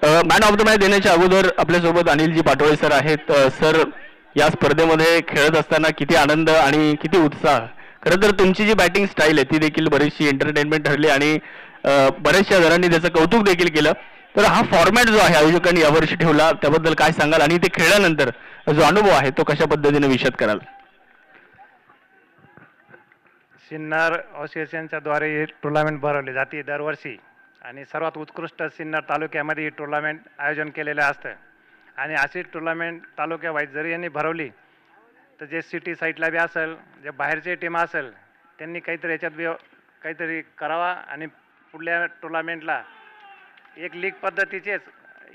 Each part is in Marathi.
मॅन ऑफ द मॅच देण्याच्या अगोदर आपल्यासोबत अनिलजी पाटोळे सर आहेत. सर, या स्पर्धेमध्ये खेळत असताना किती आनंद आणि किती उत्साह. खरं तर तुमची जी बॅटिंग स्टाईल आहे ती देखील बरीचशी एंटरटेनमेंट ठरली आणि बऱ्याचशा जणांनी त्याचं कौतुक देखील केलं. तर हा फॉर्मॅट जो आहे आयोजकांनी यावर्षी ठेवला त्याबद्दल काय सांगाल आणि ते खेळल्यानंतर जो अनुभव आहे तो कशा पद्धतीने विशद कराल? सिन्नर असोसिएशनच्या द्वारे ही टुर्नामेंट भरवली जाते दरवर्षी आणि सर्वात उत्कृष्ट सिन्नर तालुक्यामध्ये ही टुर्नामेंट आयोजन केलेलं असतं. आणि अशी टुर्नामेंट तालुक्या वाईज जरी यांनी भरवली तर जे सिटी साईडला बी असेल, जे बाहेरचे टीम असेल, त्यांनी काहीतरी याच्यात बी काहीतरी करावा आणि पुढल्या टुर्नामेंटला एक लीग पद्धतीचेच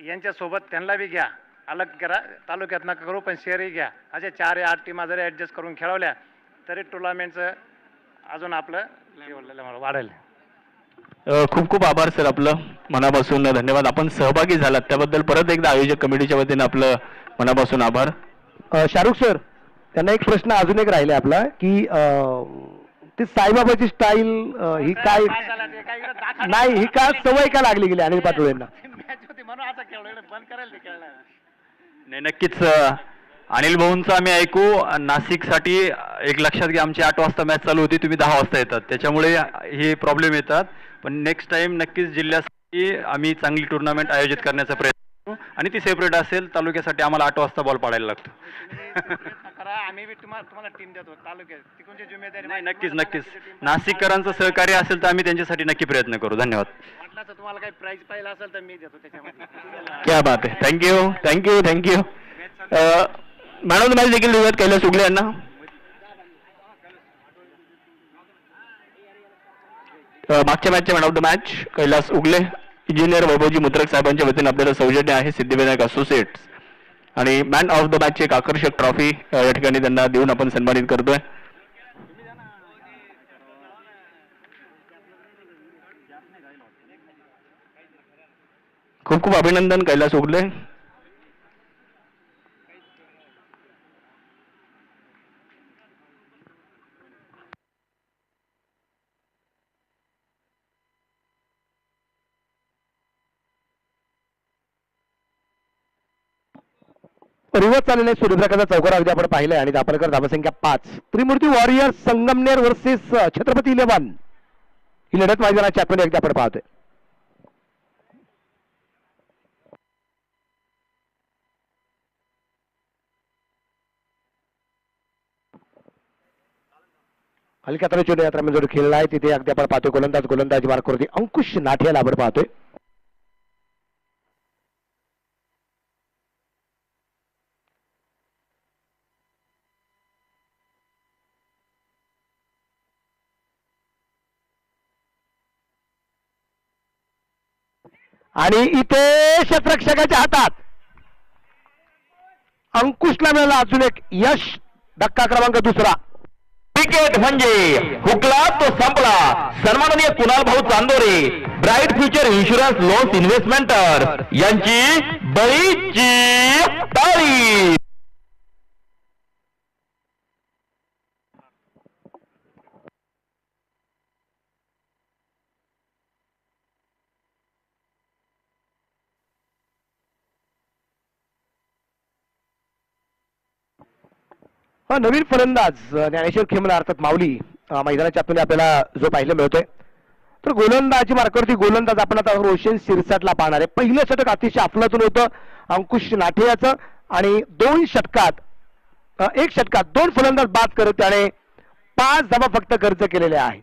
यांच्यासोबत त्यांना बी घ्या. अलग करा, तालुक्यात नका करू पण शहरही घ्या. अशा 4 या 8 टीमा जरी ॲडजस्ट करून खेळवल्या तरी टुर्नामेंटचं अजून आपलं वाढेल. खूप खूप आभार सर, आपलं मनापासून धन्यवाद. आपण सहभागी झालात त्याबद्दल परत एकदा आयोजक कमिटीच्या वतीने आपलं मनापासून आभार. शाहरुख सर, त्यांना एक प्रश्न अजून एक राहिला आपला की ती साईबाबाची स्टाईल ही काय नाही, ही का सवय का लागली गेली अनिल पाटोळे यांना? नाही, नक्कीच अनिल भाऊंचं आम्ही ऐकू. नाशिकसाठी एक लक्षात घ्या, आमची 8 वाजता मॅच चालू होती, तुम्ही 10 वाजता येतात, त्याच्यामुळे हे प्रॉब्लेम येतात. पण नेक्स्ट टाइम नक्कीच जिल्ह्यासाठी आम्ही चांगली टुर्नामेंट आयोजित करण्याचा प्रयत्न करू आणि ती सेपरेट असेल. तालुक्यासाठी आम्हाला 8 वाजता बॉल पाडायला लागतो. आम्ही तुम्हाला टीम देतो तालुक्यात, तिकडची जिम्मेदारी नाही, नक्कीच नक्कीच नाशिककरांचं सहकार्य असेल तर आम्ही त्यांच्यासाठी नक्की प्रयत्न करू. धन्यवाद. वाटलं तर तुम्हाला काही प्राइज पाहिजे असेल तर मी देतो त्याच्यामध्ये. क्या बात आहे. Thank you thank you thank you. Man of the match देखील देऊयात कैलास उगले यांना. मागच्या मॅचचे man of the match Kailas Ugale. Engineer वैभवजी मुत्रक साहेबांच्या वतीने आपल्याला सौजन्य आहे सिद्धिविनायक असोसिएट्स आणि मॅन ऑफ द मॅचची एक आकर्षक ट्रॉफी या ठिकाणी त्यांना देऊन आपण सन्मानित करतोय. खूप खूप अभिनंदन कैलास उगले. रिवर्स चाललेले सूर्यप्रकाशचा चौकार अगदी आपण पाहिलंय आणि दापरकर धावसंख्या 5. त्रिमूर्ती वॉरियर्स संगमनेर वर्सेस छत्रपती 11 ही लढत मैदानाच्या आतमध्ये अगदी आपण पाहतोय. हलक्या तऱ्हेच्या यात्रा जो खेळला आहे तिथे अगदी आपण पाहतोय गोलंदाजी मार्कवरती अंकुश नाठियाला आपण पाहतोय. आणि इथे क्षेत्ररक्षकाच्या हातात अंकुशला मिळाला अजून एक यश. धक्का क्रमांक 2. क्रिकेट म्हणजे हुकला तो संपला. सन्माननीय कुणाल भाऊ Chandore, bright future insurance loans इन्व्हेस्टमेंटर यांची बळीची तारीख. नवीन फलंदाज ज्ञानेश्वर खेमला अर्थात माऊली मैदानाच्या आतमध्ये आपल्याला जो पाहायला मिळतोय. तर गोलंदाजी मार्कावरती गोलंदाज आपण आता रोशन शिरसाटला पाहणार आहे. पहिलं षटक अतिशय अफलातून होतं अंकुश नाठियाचं आणि 2 षटकात 1 षटकात 2 फलंदाज बाद करत त्याने 5 धावा फक्त खर्च केलेले आहेत.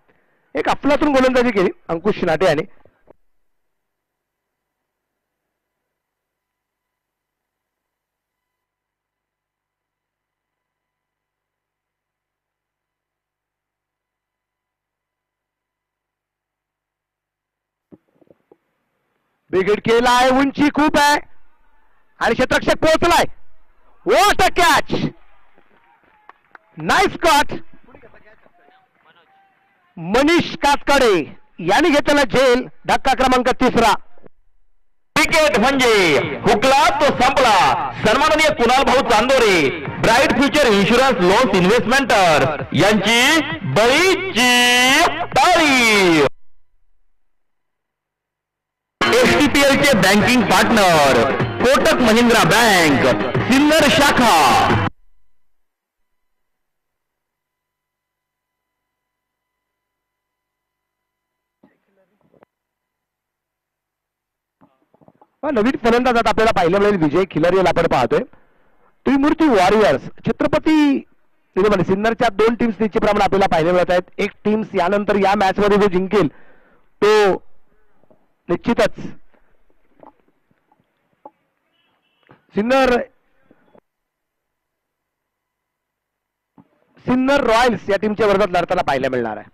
एक अफलातून गोलंदाजी केली अंकुश नाठियाने. विकेट केलाय, उंची खूप आहे आणि क्षेत्ररक्षक पोहोचलाय. What a catch, nice caught. Manish Katkade यांनी घेतलेला झेल. धक्का क्रमांक 3. क्रिकेट म्हणजे हुकला तो संपला. सन्माननीय कुणाल भाऊ Chandore, bright future insurance loans इन्व्हेस्टमेंटर यांची बळीची तारीख. STP आयपीएलचे banking partner Kotak Mahindra bank Sinnar शाखा. नवीन फलंदाज आता आपल्याला पाहिलं मिळेल विजय खिलारी याला आपण पाहतोय. त्रिमूर्ती वॉरियर्स छत्रपती सिन्नरच्या दोन टीम्स निश्चितप्रमाणे आपल्याला पाहायला मिळत आहेत. एक टीम्स यानंतर या मॅच मध्ये जो जिंकेल तो निश्चितच सिन्नर रॉयल्स या टीमच्या विरोधात लढताना पाहायला मिळणार आहे.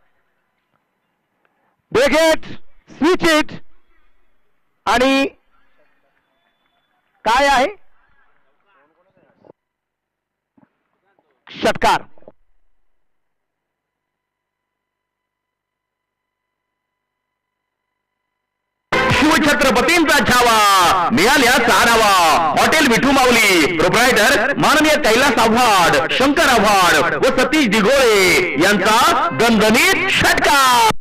ब्रेक इट, स्विच इट आणि काय आहे षटकार. शिवछत्रपतींचा छावा मिळाल्या चारावा. हॉटेल विठू माऊली प्रोप्रायटर माननीय कैलास आव्हाड, शंकर आव्हाड व सतीश दिघोळे यांचा दणदणीत षटकार.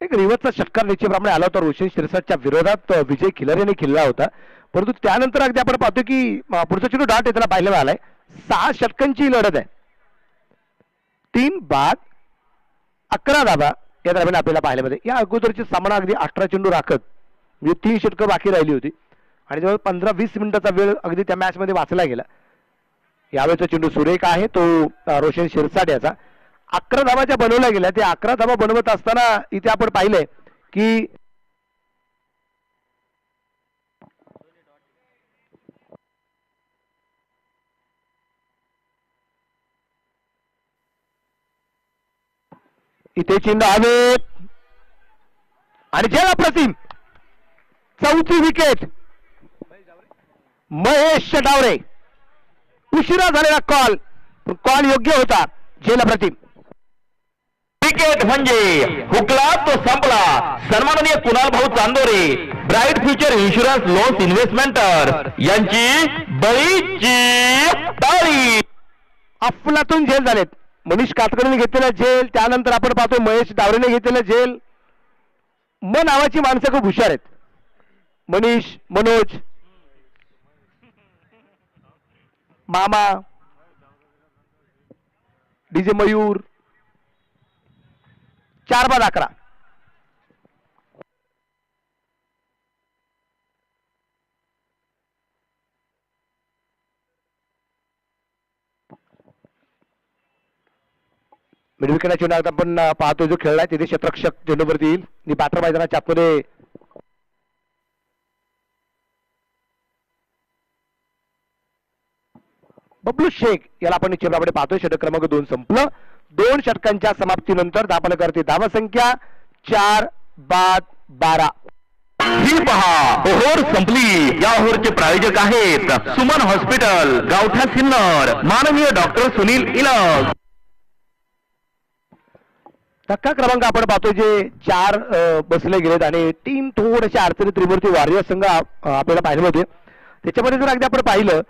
एक रिव्हर्सचा षटकार निश्चितप्रमाणे आला होता रोशन शिरसाटच्या विरोधात विजय खिलारीने खेळला होता. परंतु त्यानंतर अगदी आपण पाहतो की पुढचा चेंडू डाट त्याला पाहायला मिळालाय. 6 षटकांची लढत आहे. 3 बाद 11 धाबा या दरम्यान आपल्याला पाहायला मिळते. या अगोदरची सामना अगदी 18 चेंडू राखत म्हणजे 3 षटकं बाकी राहिली होती आणि जवळ 15-20 मिनिटाचा वेळ अगदी त्या मॅच मध्ये वाचला गेला. यावेळेचा चेंडू सुरेख आहे तो रोशन शिरसाट याचा. 11 धाबाच्या बनवल्या गेल्या. ते 11 धाबा बनवत असताना इथे आपण पाहिलंय की इथे चेंडू हवेत आणि जेल अप्रतिम. 4थी विकेट महेश डावरे. उशिरा झालेला कॉल योग्य होता. जेल अप्रतिम. क्रिकेट म्हणजे हुकला तो संपला. सन्माननीय कुणाल भाऊ Chandore bright future insurance loans इन्व्हेस्टमेंटर यांची बळीची ताळी. अफलातून झेल झालेत. मनीष कातकरीने घेतलेला झेल, त्यानंतर आपण पाहतो महेश डावरेने घेतलेला झेल. नावाची माणसं खूप हुशार आहेत. मनीष, मनोज, मामा, डीजे मयूर. 4 बाद 11. मिडविकेटच्या चेंडूत आपण पाहतो जो खेळलाय तिथे क्षेत्ररक्षक चेंडूवरती येईल आणि बॅटर मैदानाच्या आतमध्ये बबलू शेख याला आपण निश्चितपणे पाहतोय. षटक क्रमांक 2 संपलं. 2 षटकांच्या समाप्तीनंतर धावफलकावरती धावसंख्या 4 बाद 12. ही पहा ओव्हर संपली. या ओव्हरचे प्रायोजक आहेत सुमन हॉस्पिटल, गावठा सिन्नर, माननीय डॉक्टर सुनील इलग. धक्का क्रमांक आपण पाहतो जे 4 बसले गेलेत आणि टीम थोडेसे अडचणी त्रिमूर्ती वॉरियर्स संघ आपल्याला पाहिजे होते. त्याच्यामध्ये जर अगदी आपण पाहिलं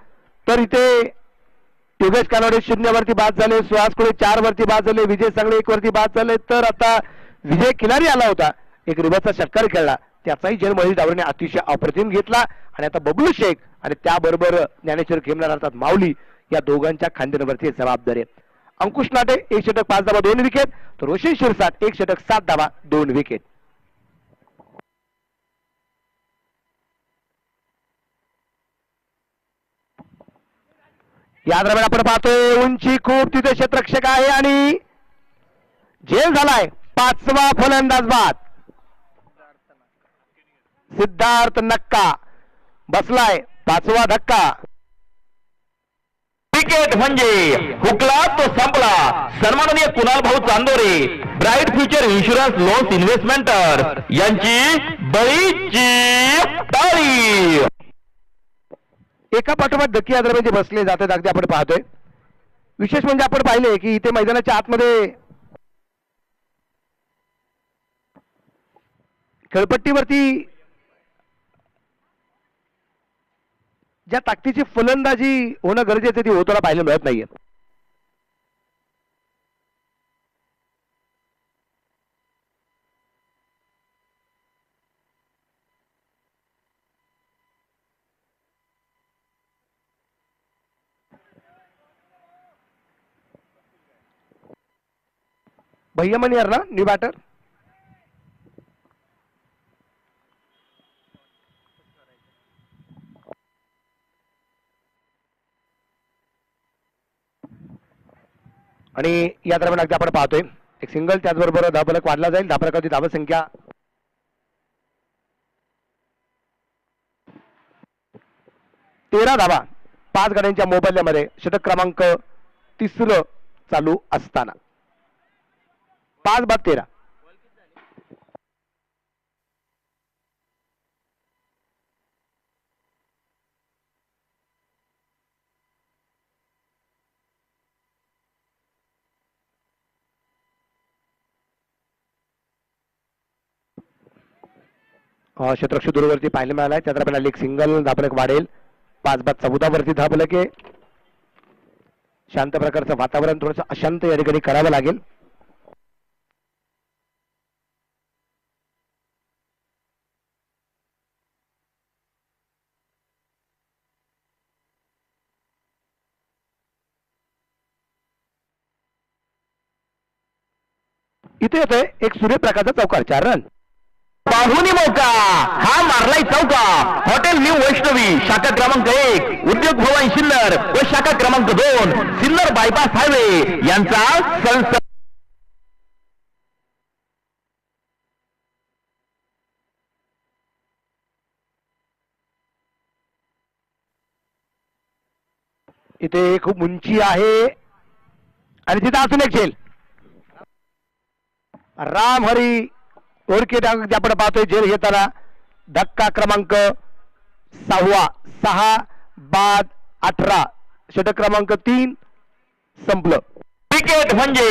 तर इथे योगेश कानडे 0 वरती बाद झाले, सुहास कुळे 4 वरती बाद झाले, विजय सांगळे 1 वरती बाद झाले. तर आता विजय खिलारी आला होता, एक रिव्हर्सचा षटकार खेळला, त्याचाही झेल महेश डावरेने अतिशय अप्रतिम घेतला. आणि आता बबलू शेख आणि त्याबरोबर ज्ञानेश्वर खेमणार अर्थात माऊली या दोघांच्या खांद्यांवरती जबाबदारी आहे. अंकुश नाटे 1 षटक 5 धावा 2 विकेट, तर रोशन शिरसाट 1 षटक 7 धावा 2 विकेट. या दरम्यान आपण पाहतोय उंची खूप तिथे क्षेत्ररक्षक आहे आणि झेल झालाय. 5वा फलंदाज बाद. सिद्धार्थ नक्का बसलाय. 5वा धक्का. क्रिकेट म्हणजे हुकला तो संपला. सन्माननीय कुणाल भाऊ Chandore bright future insurance loans इन्व्हेस्टमेंटर यांची बळीची ताळी. एका पाठोपाठ धक्की या दरम्यान जे बसले जातात अगदी आपण पाहतोय. विशेष म्हणजे आपण पाहिले की इथे मैदानाच्या आतमध्ये खेळपट्टीवरती ज्या ताकदीची फलंदाजी होणं गरजेचं ती होताना पाहायला मिळत नाहीये. भैया मनियर ना न्यू बॅटर. आणि या दरम्यान अगदी आपण पाहतोय एक सिंगल, त्याचबरोबर धावफलक वाढला जाईल. धावफलकाची धावसंख्या 13 धावा 5 गड्यांच्या मोबदल्यामध्ये षटक क्रमांक 3 चालू असताना 5-13. क्षेत्ररक्षक दूरवरती पाहायला मिळालाय. त्या दरम्यान एक सिंगल, धावफलक वाढेल. 5-14 वरती धावफलक आहे. शांत प्रकारचं वातावरण थोडंसं अशांत या ठिकाणी करावं लागेल. इथे येतोय एक सूर्यप्रकाशचा चौकार, 4 रन. पाहुणी मौका हा मारलाय चौका. हॉटेल न्यू वैष्णवी शाखा क्रमांक 1 उद्योग भवन सिन्नर व शाखा क्रमांक 2 सिन्नर बायपास हायवे यांचा संस्था. इथे खूप उंची आहे आणि तिथे अजून एक झेल. राम हरी ओरके आपण पाहतोय झेल घेताना. धक्का क्रमांक 6 6 18 षटक क्रमांक 3 संपलं. क्रिकेट म्हणजे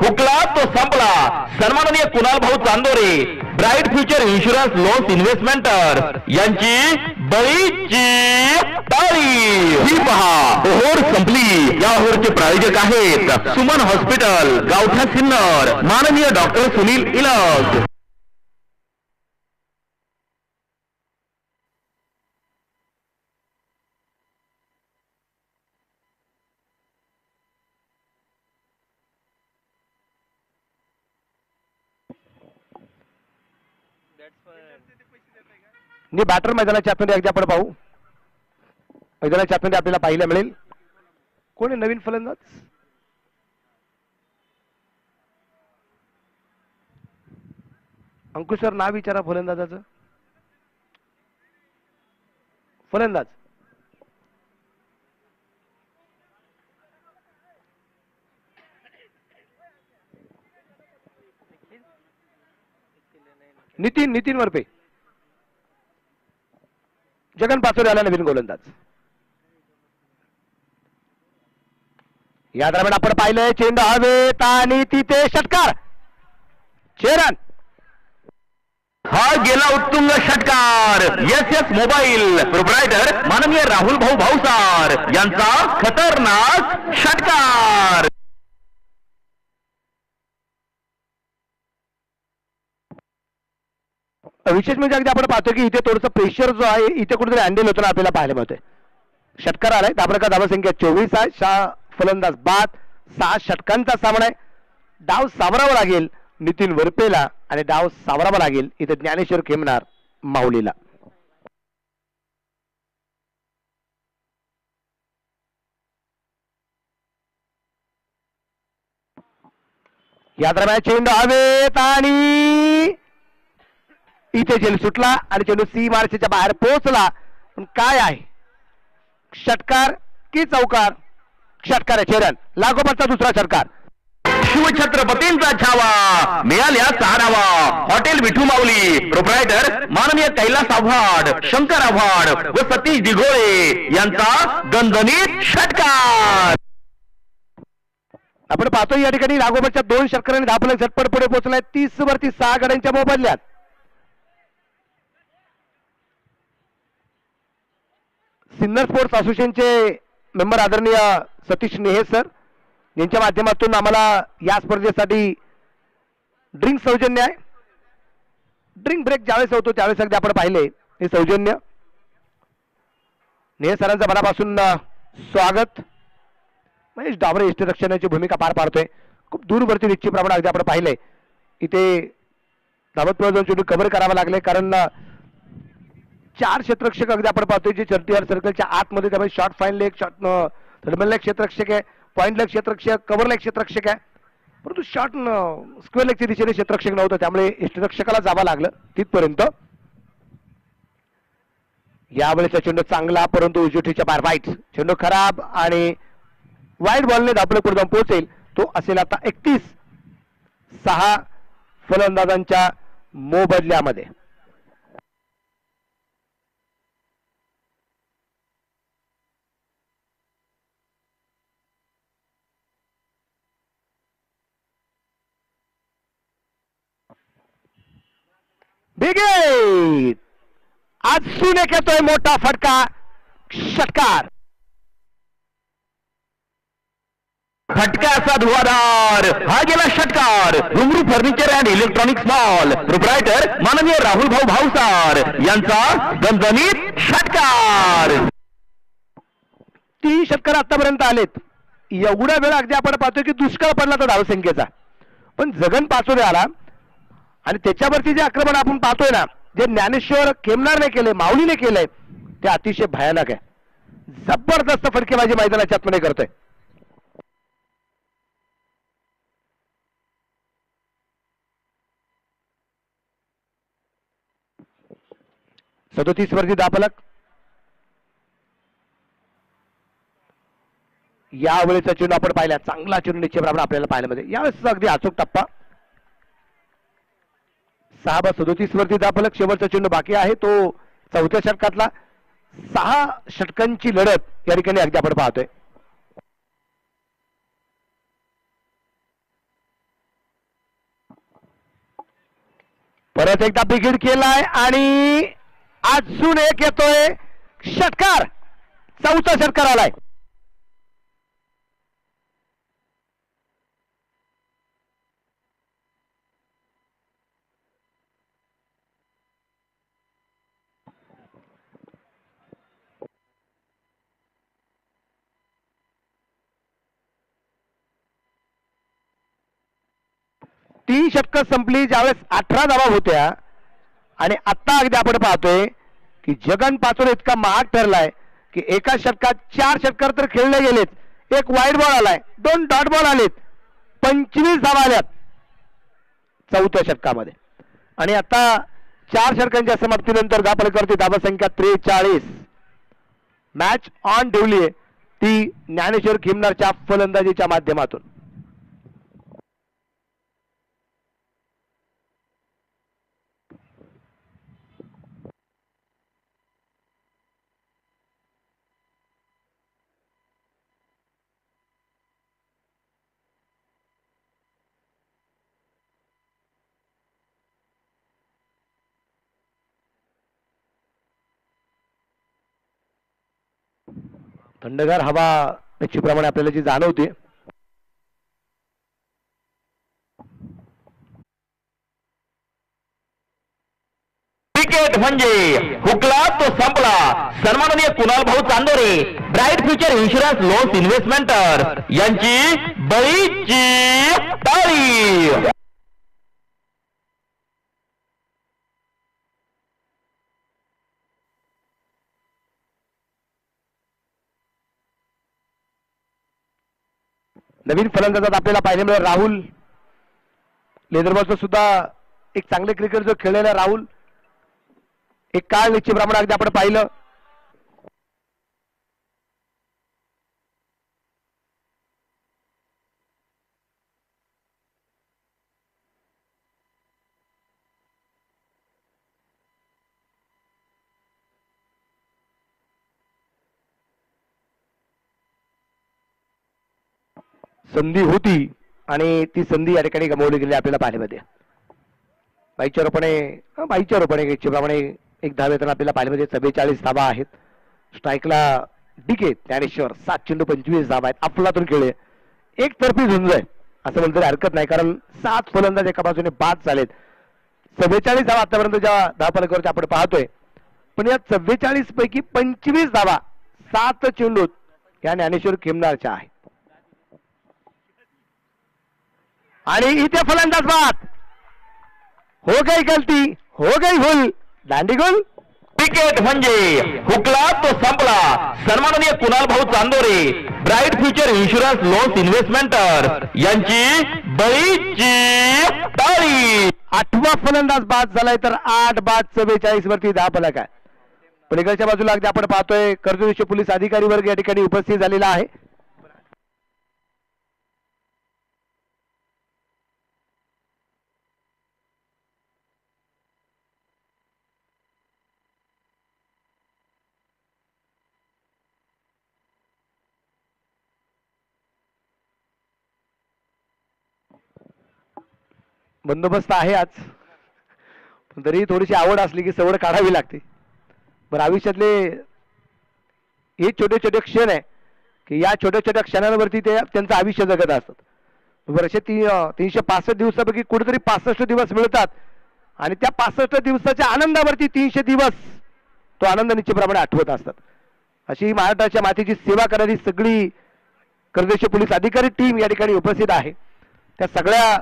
हुकला तो संपला. सन्माननीय कुणाल भाऊ Chandore bright future insurance loans इन्व्हेस्टमेंटर यांची बळीची तारी. ही पहा ओहोर संपली. या ओहोरचे प्रायोजक आहेत सुमन हॉस्पिटल गावठा सिन्नर, माननीय डॉक्टर सुनील इलग. बॅटर मैदानाच्या आतमध्ये अगदी आपण पाहू. मैदानाच्या आतमध्ये आपल्याला पाहायला मिळेल कोण आहे नवीन फलंदाज. अंकुश सर नाव विचारा फलंदाजाचं. फलंदाज नितीन वरपे. जगन पाचोरे आला नवीन गोलंदाज. या दरम्यान आपण पाहिलंय चेंडू हवेत आणि तिथे षटकार. 6 रन. हा गेला उत्तुंग षटकार. एस मोबाईल प्रोप्रायटर माननीय राहुल भाऊ भाऊसार यांचा खतरनाक षटकार. विशेष म्हणजे अगदी आपण पाहतो की इथे थोडंसं प्रेशर जो आहे इथे कुठेतरी हँडल होताना आपल्याला पाहायला मिळतोय. षटकार आलाय. धावफलक धावसंख्या 24 आहे. फलंदाज बाद. 6 षटकांचा सामना आहे. डाव सावरावा लागेल नितीन वरपेला आणि डाव सावरावा लागेल इथे ज्ञानेश्वर खेमनार माऊलीला. या दरम्यान चेंडू हवेत आणि इथे झेल सुटला आणि चेंडू सी मार्चच्या बाहेर पोहोचला. पण काय आहे षटकार की चौकार. षटकार आहे. 6 रन. लागोपाठचा दुसरा षटकार. शिवछत्रपतींचा छावा मिळाल्या 6 धावा. हॉटेल विठू माऊली प्रोप्रायटर माननीय कैलास आव्हाड, शंकर आव्हाड व सतीश दिघोळे यांचा दणदणीत षटकार. आपण पाहतो या ठिकाणी लागोपाठच्या 2 षटकारांनी धावफलक झटपट पुढे पोहोचलाय. 30 वरती 6 गड्यांच्या मोबदल्यात. सिन्नर स्पोर्ट्स असोसिएशनचे मेंबर आदरणीय सतीश नेहे सर यांच्या माध्यमातून आम्हाला या स्पर्धेसाठी ड्रिंक सौजन्य आहे. ड्रिंक ब्रेक ज्यावेळेस होतो त्यावेळेस अगदी आपण पाहिले हे सौजन्य. नेहे सरांचं मनापासून स्वागत. महेश डाबरे यष्टीरक्षणाची भूमिका पार पाडतोय. खूप दूरवरती निश्चितप्रमाणे अगदी आपण पाहिलंय इथे धावत प्रयोजन चेंडू कव्हर करावा लागले कारण 4 क्षेत्ररक्षक अगदी आपण पाहतोय जे 34 सर्कलच्या आतमध्ये त्यामुळे short fine leg short third man leg क्षेत्ररक्षक आहे, पॉईंट लेग क्षेत्ररक्षक, कव्हर लेग क्षेत्ररक्षक आहे, परंतु शॉर्ट स्क्वेअर लेगच्या दिशेने क्षेत्ररक्षक नव्हतं त्यामुळे यष्टीरक्षकाला जावं लागलं तिथपर्यंत. यावेळेचा चेंडू चांगला परंतु उजवीच्या बाहेर वाईट चेंडू खराब आणि वाईट बॉलने धापले पुढे जाऊन पोहोचेल. तो असेल आता 31-6 फलंदाजांच्या मोबदल्यामध्ये. बिगेट आज सुनेक येतोय मोठा फटका. षटकार फटक्याचा धुवाधार हा गेला षटकार. घुंगरू furniture and electronics mall proprietor माननीय राहुल भाऊ भावसार यांचा दणदणीत षटकार. 3 षटकार आतापर्यंत आलेत. एवढा वेळ अगदी आपण पाहतोय की दुष्काळ पडला तर धावसंख्येचा, पण जगन पाचोरे आला आणि त्याच्यावरती जे आक्रमण आपण पाहतोय ना जे ज्ञानेश्वर खेमनारने केले माऊलीने केलंय ते अतिशय भयानक आहे. जबरदस्त फटकेबाजी मैदानाच्या आतमध्ये करतोय. सदोतीस वरती दाफलक. यावेळेचा चेंडू आपण पाहिला चांगला चेंडू निश्चितप्रमाणे आपल्याला पाहायला मिळेल. यावेळेस अगदी अचूक टप्पा. 6-37 वरती दाफलक. शेवटचा चेंडू बाकी आहे तो 4थ्या षटकातला. 6 षटकांची लढत या ठिकाणी अगदी आपण पाहतोय. परत एकदा बिघीड केलाय आणि अजून एक येतोय षटकार. 4था षटकार आलाय. तीन षटकं संपली ज्यावेळेस 18 धावा होत्या आणि आता अगदी आपण पाहतोय की जगन पाचोरे इतका महाग ठरलाय की एका षटकात 4 षटकार तर खेळले गेलेत, एक वाईट बॉल आलाय, 2 डॉट बॉल आलेत, 25 धावा आल्यात 4थ्या षटकामध्ये. आणि आता 4 षटकांच्या समाप्तीनंतर दापलकरती धावा संख्या 43. मॅच ऑन ठेवली आहे ती ज्ञानेश्वर खिमनारच्या फलंदाजीच्या माध्यमातून. थंडगार हवा निश्चितप्रमाणे आपल्याला जी जाणवते. क्रिकेट म्हणजे हुकला तो संपला. सन्माननीय कुणाल भाऊ Chandore bright future insurance loans इन्व्हेस्टमेंटर यांची बळीची टाळी. नवीन फलंदाजात आपल्याला पाहिजे मिळेल राहुल लेदरबॉलचं सुद्धा एक चांगले क्रिकेट जो खेळलेला राहुल. एक काळ निश्चितप्रमाणे अगदी आपण पाहिलं. संधी होती आणि ती संधी या ठिकाणी गमावली गेली आपल्याला पाहायला मिळते. बाईच्या रोपणे निश्चितप्रमाणे एक धाव येताना आपल्याला पाहायला मिळते. 44 धावा आहेत स्ट्राईकला डीके ज्ञानेश्वर 7 चेंडू 25 धावा आहेत. अफलातून खेळले, एक तर्फी झुंज आहे असं म्हणलं तरी हरकत नाही, कारण 7 फलंदाज एका बाजूने बाद झालेत. 44 धावा आतापर्यंत ज्या धावफलकावरती आपण पाहतोय, पण या 44 पैकी 25 धावा 7 चेंडूत या ज्ञानेश्वर खेमनारच्या आहेत. आणि इथे फलंदाज बाद, हो गई गलती, हो गई भूल, दांडी गोल. क्रिकेट म्हणजे हुकला तो संपला. सन्माननीय कुणाल भाऊ Chandore, bright future insurance loans इन्व्हेस्टमेंटर यांची बळीची टाळी. 8वा फलंदाज बाद झालाय, तर 8 बाद 44 वरती धावफलक आहे. पलीकडच्या बाजूला अगदी आपण पाहतोय कर्जत पोलीस अधिकारी वर्ग या ठिकाणी उपस्थित झालेला आहे. बंदोबस्त आहे आज, पण तरी थोडीशी आवड असली की सवड काढावी लागते. बरं, आयुष्यातले हे छोटे छोटे क्षण आहे की या छोट्या छोट्या क्षणांवरती ते त्यांचं आयुष्य जगत असतात. बरेचसे 365 दिवसापैकी कुठेतरी 65 दिवस मिळतात आणि त्या 65 दिवसाच्या आनंदावरती 300 दिवस तो आनंद निश्चितप्रमाणे आठवत असतात. अशी महाराष्ट्राच्या मातीची सेवा करणारी सगळी कर्जत पोलीस अधिकारी टीम या ठिकाणी उपस्थित आहे. त्या सगळ्या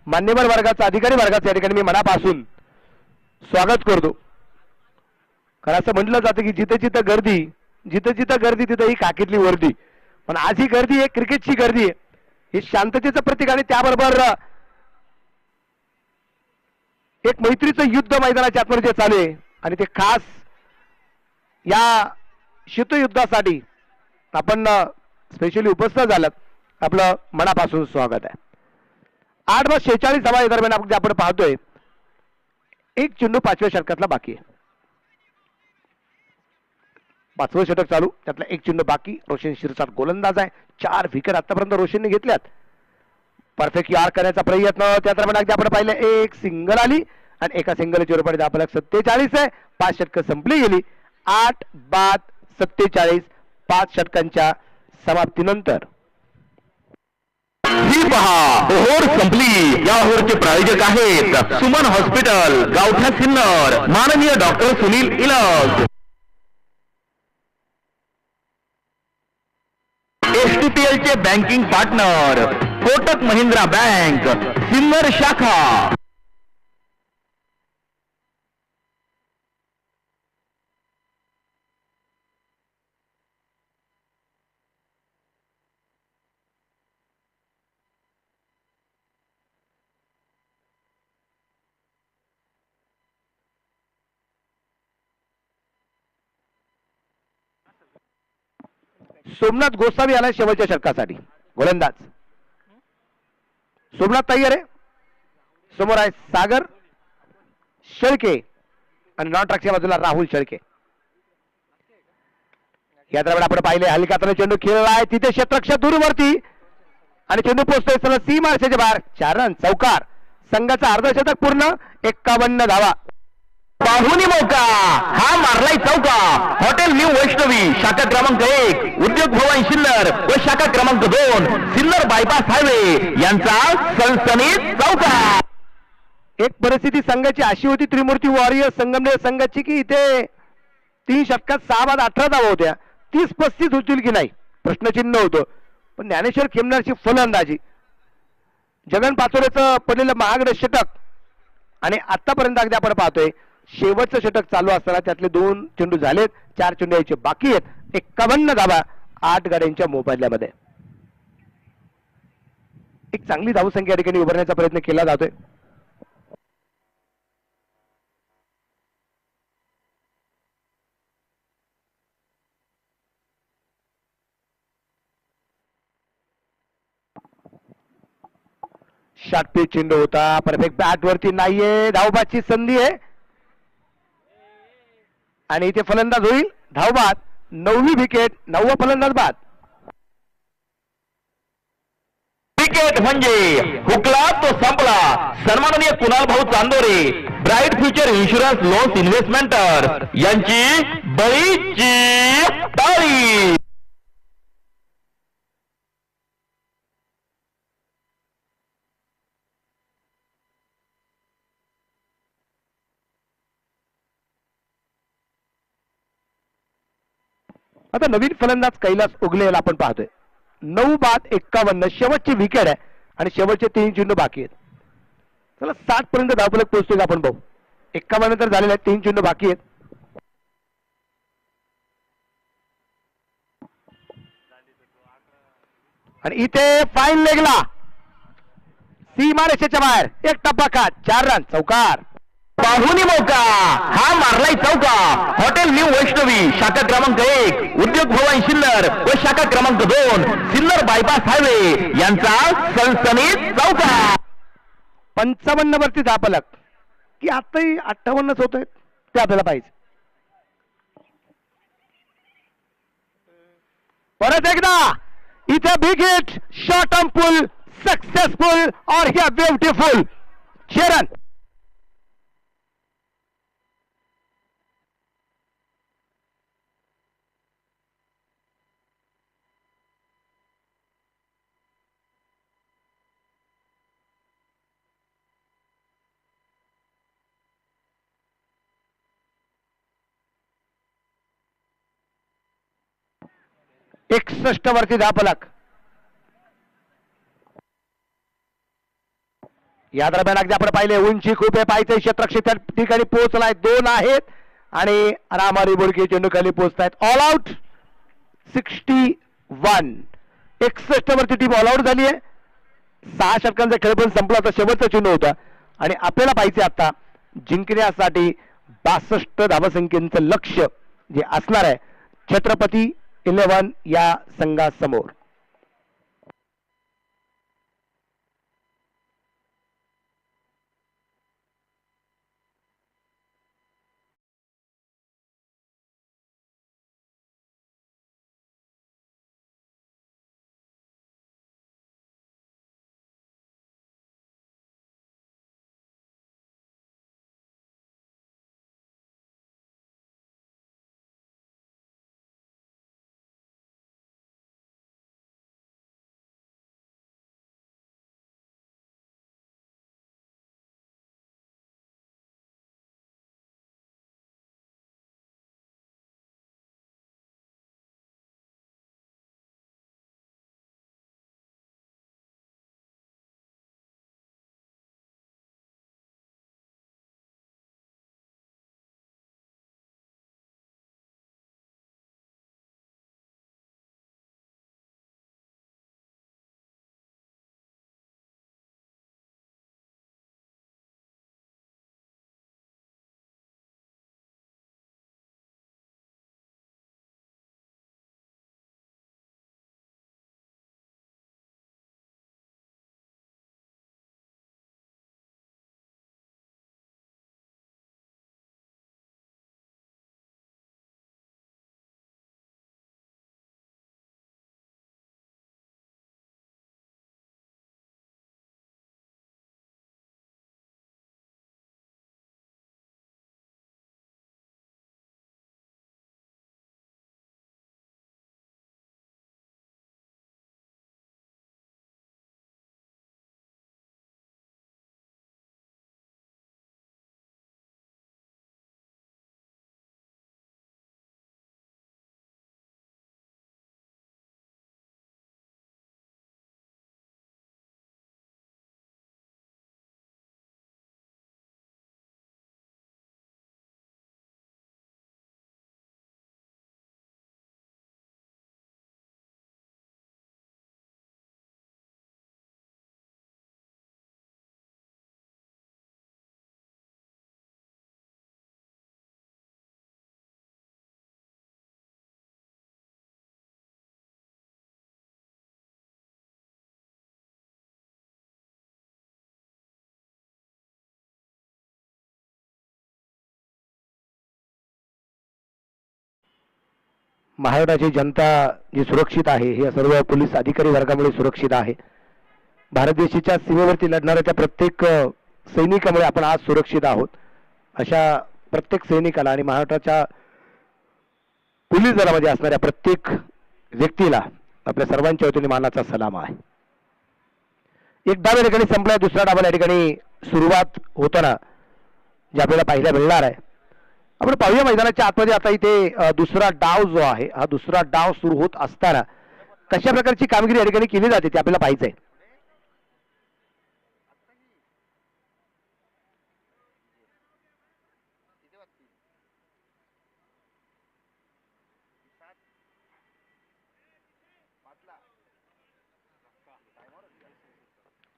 मान्यवर वर्गाचा, अधिकारी वर्गाचा या ठिकाणी मी मनापासून स्वागत करतो. कारण असं म्हटलं जातं की जिथे जिथं गर्दी, जिथं जिथं गर्दी तिथं ही काकीतली वर्दी. पण आज ही गर्दी आहे क्रिकेटची गर्दी आहे, हे शांततेचं प्रतीक आणि त्याबरोबर एक मैत्रीचं युद्ध मैदानाच्या आतमध्ये चालू आहे आणि ते खास या शीतयुद्धासाठी आपण स्पेशली उपस्थित झालात. आपलं मनापासून स्वागत आहे. 8 बाद 46 धावा या दरम्यान आपण पाहतोय 1 चेंडू 5व्या षटकातला बाकी आहे. 5वं षटक चालू, त्यातला 1 चेंडू बाकी. रोशन शिरसाट गोलंदाज आहे. 4 विकेट आतापर्यंत रोशनने घेतल्यात. परफेक्ट यार करण्याचा प्रयत्न, त्या दरम्यान अगदी आपण पाहिलं एक सिंगल आली आणि एका सिंगलच्या रुपये धावफलक 47 आहे. 5 षटकं संपली गेली. 8 बाद 47 5 षटकांच्या समाप्तीनंतर. ही पहा, ओहोर संपली. या ओहोरचे प्रायोजक आहेत सुमन हॉस्पिटल, गावठा सिन्नर, माननीय डॉक्टर सुनील इलग. STPL चे banking partner Kotak Mahindra bank, Sinnar शाखा. सोमनाथ गोसावी आला शेवटच्या षटकासाठी. गोलंदाज सोमनाथ तयार आहे. समोर आहे सागर शेळके आणि नॉन ट्रॅकच्या बाजूला राहुल शेळके. या दरम्यान आपण पाहिले हलकाताना चेंडू खेळलाय, तिथे क्षेत्ररक्षक दूरवरती आणि चेंडू पोहोचतोय सरळ सीमा रेषेच्या बाहेर. 4 रन चौकार. संघाचा अर्धशतक पूर्ण. 51 धावा. पाहुणी मौका, हा मारलाय चौका. हॉटेल न्यू वैष्णवी, शाखा क्रमांक 1, उद्योग भवन सिन्नर व शाखा क्रमांक 2, सिन्नर बायपास हायवे यांचा सनसनीत चौका. एक परिस्थिती संघाची अशी होती त्रिमूर्ती वॉरियर संगमनेर संघाची की इथे 3 षटकात 6 बाद 18 धावा होत्या. 30-35 होतील की नाही प्रश्नचिन्ह होतं. पण ज्ञानेश्वर खेमनारची फलंदाजी, जगन पाचोरेचं पडलेलं महागडं षटक आणि आतापर्यंत अगदी आपण पाहतोय शेवटचं षटक चालू असताना त्यातले 2 चेंडू झालेत. 4 चेंडू यायचे बाकी आहेत. 51 धावा 8 गाड्यांच्या मोबदल्यामध्ये. एक चांगली धावसंख्या या ठिकाणी उभारण्याचा प्रयत्न केला जातोय. शॉर्ट चेंडू होता, परफेक्ट बॅट वरती नाहीये. धावबादची संधी आहे आणि इथे फलंदाज होईल. धावबाद. 9वी विकेट, 9वा फलंदाज बाद. क्रिकेट म्हणजे हुकला तो संपला. सन्माननीय कुणाल भाऊ Chandore, bright future insurance loans इन्व्हेस्टमेंटर यांची बळीची ताळी. आता नवीन फलंदाज कैलास उगलेला आपण पाहतोय. 9 बाद 51 शेवटची विकेट आहे आणि शेवटचे 3 चेंडू बाकी आहेत. चला 60 पर्यंत धावफलक पोहोचतोय आपण पाहू. 51 तर झालेले आहेत, 3 चेंडू बाकी आहेत. आणि इथे फाईन लेगला सीमारेषेच्या बाहेर एक टप्पा काट, 4 रन, चौकार. पाहुणी मौका हा मारलाय चौका. हॉटेल न्यू वैष्णवी शाखा क्रमांक 1 उद्योग भवन सिन्नर व शाखा क्रमांक 2 सिन्नर बायपास हायवे यांचा सनसनीत चौका. 55 वरती धावफलक की आताही 58च होत आहेत ते आपल्याला पाहिजे. परत एकदा इथे big hit, short on pull, successful और हियर ब्युटिफुल 6 रन. एकसष्ट वरती धावफलक. या दरम्यान अगदी आपण पाहिले उंची खूप आहे, पाहिजे क्षेत्रक्षेत्र त्या ठिकाणी पोहोचलाय. 2 आहेत आणि रामारी बुडके चेंडू खाली पोहोचतायत. All out 61. 61 वरती टीम ऑल आउट झाली आहे. 6 षटकांचा खेळ पण संपला, तर शेवटचा चेंडू होता आणि आपल्याला पाहिजे आता जिंकण्यासाठी 62 धावसंख्येचं लक्ष्य जे असणार आहे छत्रपती 11 या संघासमोर. महाराष्ट्राची जनता जी सुरक्षित आहे हे सर्व पोलीस अधिकारी वर्गामुळे सुरक्षित आहे. भारत देशाच्या सीमेवरती लढणाऱ्या त्या प्रत्येक सैनिकामुळे आपण आज सुरक्षित आहोत. अशा प्रत्येक सैनिकाला आणि महाराष्ट्राच्या पोलीस दलामध्ये असणाऱ्या प्रत्येक व्यक्तीला आपल्या सर्वांच्या वतीने मानाचा सलाम आहे. एक डाव या ठिकाणी संपलाय, दुसरा डाव या ठिकाणी सुरुवात होताना जे आपल्याला पाहायला मिळणार आहे. आपण पाहूया मैदानाच्या आतमध्ये आता इथे दुसरा डाव जो आहे, हा दुसरा डाव सुरू होत असताना कशा प्रकारची कामगिरी या ठिकाणी केली जाते ते आपल्याला पाहायचंय.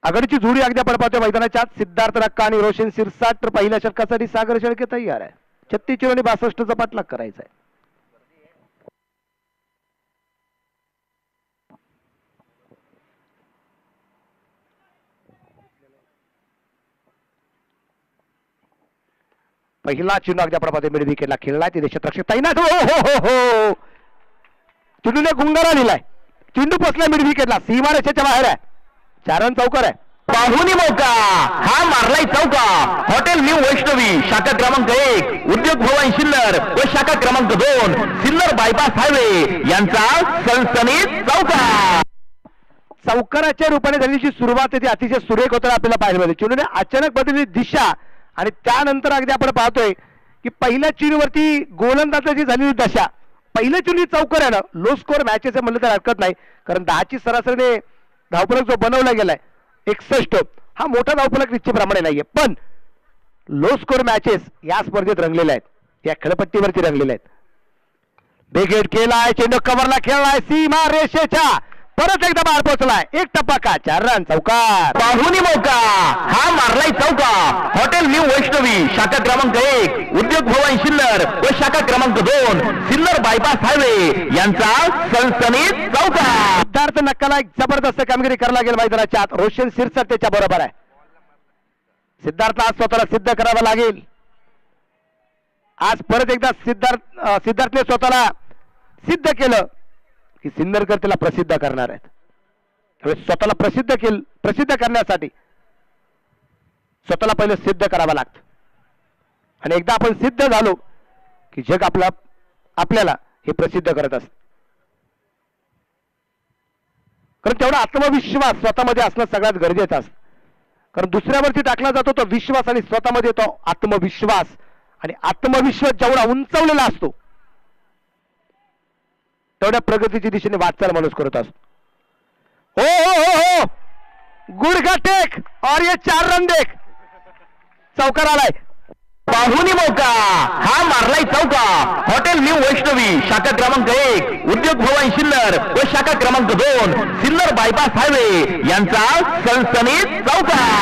आघाडीची जोडी अगदी आपण पाहतोय मैदानाच्या आत. सिद्धार्थ रक्का आणि रोशन सिरसाट तर पहिल्या षटकासाठी सागर शेळके तयार आहे. 36 आणि 62चा पाठलाग करायचा आहे. पहिला चेंडू अगदी आपण पाहतोय मिड विकेटला खेळलाय. ते क्षेत्ररक्षक तैनात. हो हो हो हो, चेंडूने गुंगारा लिहिलाय. चेंडू पोचलाय मिड विकेटला, सीमारेषेच्या बाहेर आहे. 4 रन चौकार आहे. पाहुणी मौका हा मारलाय चौका. हॉटेल न्यू वैष्णवी शाखा क्रमांक 1 उद्योग भवन सिन्नर व शाखा क्रमांक 2 सिन्नर बायपास हायवे यांचा सनसनीत चौका. चौकाराच्या रूपाने झालेली सुरुवात आहे ती अतिशय सुरेख होताना आपल्याला पाहायला मिळते. चेंडूने अचानक बदलली दिशा आणि त्यानंतर अगदी आपण पाहतोय की पहिल्या चेंडूवरती गोलंदाजाची झालेली दशा. पहिल्या चेंडू चौकार आहे ना, लो स्कोअर मॅचेस म्हणलं तर हरकत नाही, कारण 10ची सरासरीने धावफलक जो बनवला गेलाय 61, हा मोठा धावफलक निश्चितप्रमाणे नाहीये, पण लो स्कोअर मॅचेस या स्पर्धेत रंगलेल्या आहेत, या खेळपट्टीवरती रंगलेल्या आहेत. बेगेट केलाय, चेंडू कव्हरला खेळलाय, सीमा रेषेच्या परत एकदा बाहेर पोहोचलाय. एक टप्पा का 4 रन चौकार. पाहुणी मौका हा मारलाय चौका. हॉटेल न्यू वैष्णवी शाखा क्रमांक 1 उद्योग भवन सिन्नर व शाखा क्रमांक 2 सिन्नर बायपास हायवे यांचा सनसनीत चौका. सिद्धार्थ नक्काला एक जबरदस्त कामगिरी करायला लागेल मैदानाच्या आत. रोशन सिरसाट त्याच्या बरोबर आहे. सिद्धार्थला आज स्वतःला सिद्ध करावं लागेल. आज परत एकदा सिद्धार्थने स्वतःला सिद्ध केलं की सिन्नरकर त्याला प्रसिद्ध करणार आहेत. त्यावेळेस स्वतःला प्रसिद्ध करण्यासाठी स्वतःला पहिलं सिद्ध करावं लागतं, आणि एकदा आपण सिद्ध झालो की जग आपल्याला हे प्रसिद्ध करत असत. कारण तेवढा आत्मविश्वास स्वतःमध्ये असणं सगळ्यात गरजेचं असतं. कारण दुसऱ्यावरती टाकला जातो तो विश्वास आणि स्वतःमध्ये तो आत्मविश्वास, आणि आत्मविश्वास जेवढा उंचावलेला असतो तेवढ्या प्रगतीच्या दिशेने वाटचाल माणूस करत असतो. हो हो हो हो, गुडघा टेक और ये 4 रन देख. चौकार आलाय. पाहुणी मौका हा मारलाय चौका. हॉटेल न्यू वैष्णवी शाखा क्रमांक 1 उद्योग भवन सिन्नर व शाखा क्रमांक 2 सिन्नर बायपास हायवे यांचा सनसनीत चौका.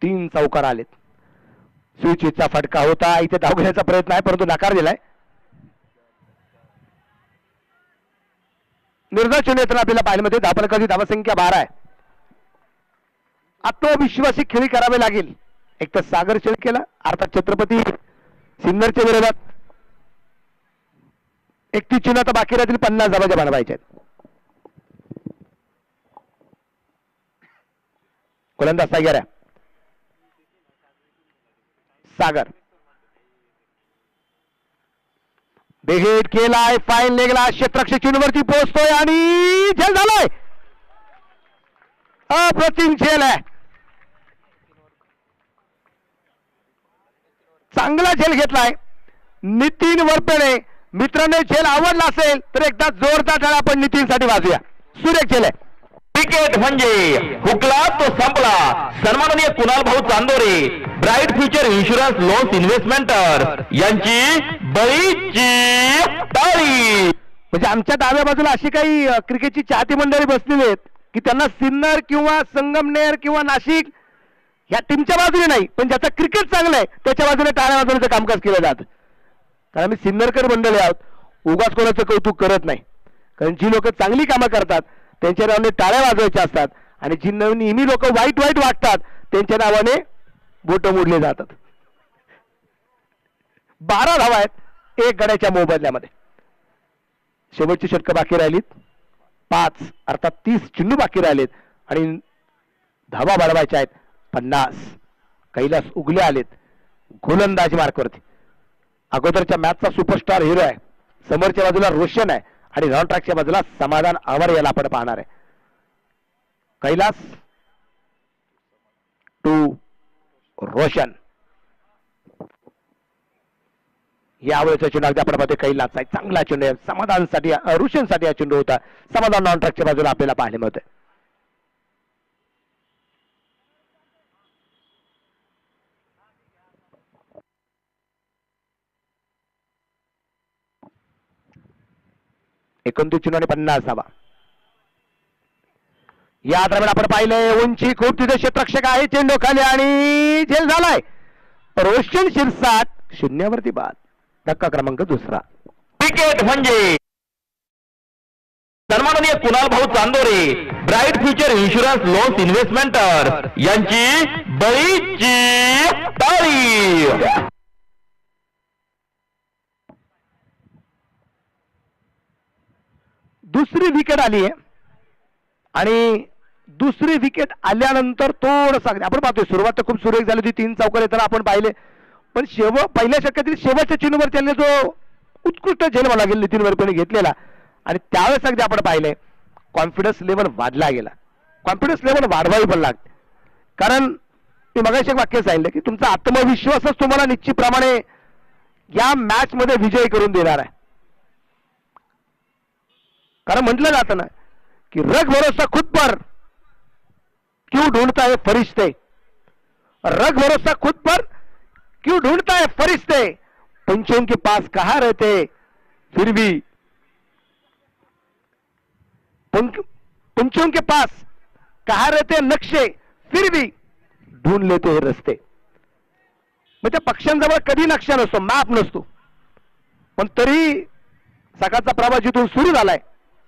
तीन चौकार आलेत. स्विचचा फटका होता, इथे धाव घेण्याचा प्रयत्न आहे परंतु नकार दिलाय. निर्धार नेत्र आपल्याला पाहिल्यामध्ये धावफलकाची धावसंख्या 12 आहे. आत्मविश्वासी खेळी करावे लागेल. एक तर सागर शेळकेला अर्थात छत्रपती सिन्नरच्या विरोधात 31 चेंडू आता बाकी राहतील, 50 धावांच्या बनवायच्या आहेत. गोलंदाज सागर आहे. सागर बेगेट केलाय, फाईन लेगला, क्षेत्ररक्षक चेंडूवरती पोहोचतोय आणि झेल झालाय. अप्रतिम झेल आहे. चांगला झेल घेतलाय नितीन वरपेडे. मित्रांनो, झेल आवडला असेल तर एकदा जोरदार टाळ्या आपण नितीनसाठी वाजूया. सुरेख झेल आहे. क्रिकेट म्हणजे हुकला तो संपला. सन्माननीय कुणाल भाऊ Chandore, bright future insurance loans इन्व्हेस्टमेंटर यांची बळीची टाळी. म्हणजे आमच्या डाव्या बाजूला अशी काही क्रिकेटची चाहती मंडळी बसलेली आहेत की त्यांना सिन्नर किंवा संगमनेर किंवा नाशिक या टीमच्या बाजूने नाही, पण ज्याचं क्रिकेट चांगलं आहे त्याच्या बाजूने टाळ्या वाजवण्याचं कामकाज केलं जातं. कारण आम्ही सिन्नरकर मंडळी आहोत, उगाच कोणाचं कौतुक करत नाही. कारण जी लोक चांगली कामं करतात त्यांच्या नावाने टाळ्या वाजवायच्या असतात आणि जी नेहमी लोक वाईट वाईट वाटतात त्यांच्या नावाने बोट मोडले जातात. 12 धावा आहेत 1 गड्याच्या मोबदल्यामध्ये. शेवटची षटकं बाकी राहिलीत 5 अर्थात 30 चेंडू बाकी राहिलेत आणि धावा वाढवायच्या आहेत 50. कैलास उगले आलेत गोलंदाजी मार्कवरती. अगोदरच्या मॅचचा सुपरस्टार हिरो आहे, समोरच्या बाजूला रोशन आहे आणि रॉन ट्रॅकच्या बाजूला समाधान आवार याला आपण पाहणार आहे. कैलास टू रोशन. यावेळेचा चेंडू अगदी आपण पाहतोय कैलासचा एक चांगला चेंडू आहे. समाधानसाठी रोशनसाठी हा चेंडू होता. समाधान रॉन ट्रॅकच्या बाजूला आपल्याला पाहायला मिळतंय. एकोणतीस चेंडू आणि 50 धावा. या दरम्यान आपण पाहिलंय उंची खूप तिथे क्षेत्ररक्षक आहे. चेंडू खाली आणि झेल झालाय. रोशन शिरसाट 0वरती बाद. धक्का क्रमांक 2. विकेट म्हणजे सन्माननीय कुणाल भाऊ Chandore, bright future insurance loans इन्व्हेस्टमेंटर यांची बळीची ताळी. दुसरी विकेट आली आहे आणि दुसरी विकेट आल्यानंतर थोडंसं आपण पाहतोय सुरुवात तर खूप सुरेख झाली होती. 3 चौकार येताना आपण पाहिले, पण पहिल्या षटकातील शेवटच्या चेंडूवर त्यांनी जो उत्कृष्ट झेल मला लागेल नितीन वरपणे घेतलेला आणि त्यावेळेस अगदी आपण पाहिले कॉन्फिडन्स लेवल वाढला गेला. कॉन्फिडन्स लेवल वाढवावी पण लागते, कारण मी मगाशी एक वाक्य सांगितलं की तुमचा आत्मविश्वासच तुम्हाला निश्चितप्रमाणे या मॅच मध्ये विजयी करून देणार आहे. कारण म्हटलं जातं ना की रग भरोसा खुद पर क्यों ढूंढता है फरिश्ते, रग भरोसा खुद पर क्यों ढूंढता है फरिश्ते, पंचों के पास कहाँ रहते फिर भी, पंचों के पास कहाँ रहते नक्षे फिर भी ढूंढ लेते हे रस्ते. म्हणजे पक्ष्यांजवळ कधी नक्षा नसतो, मॅप नसतो, पण तरी सकाळचा प्रवास जिथून सुरू झालाय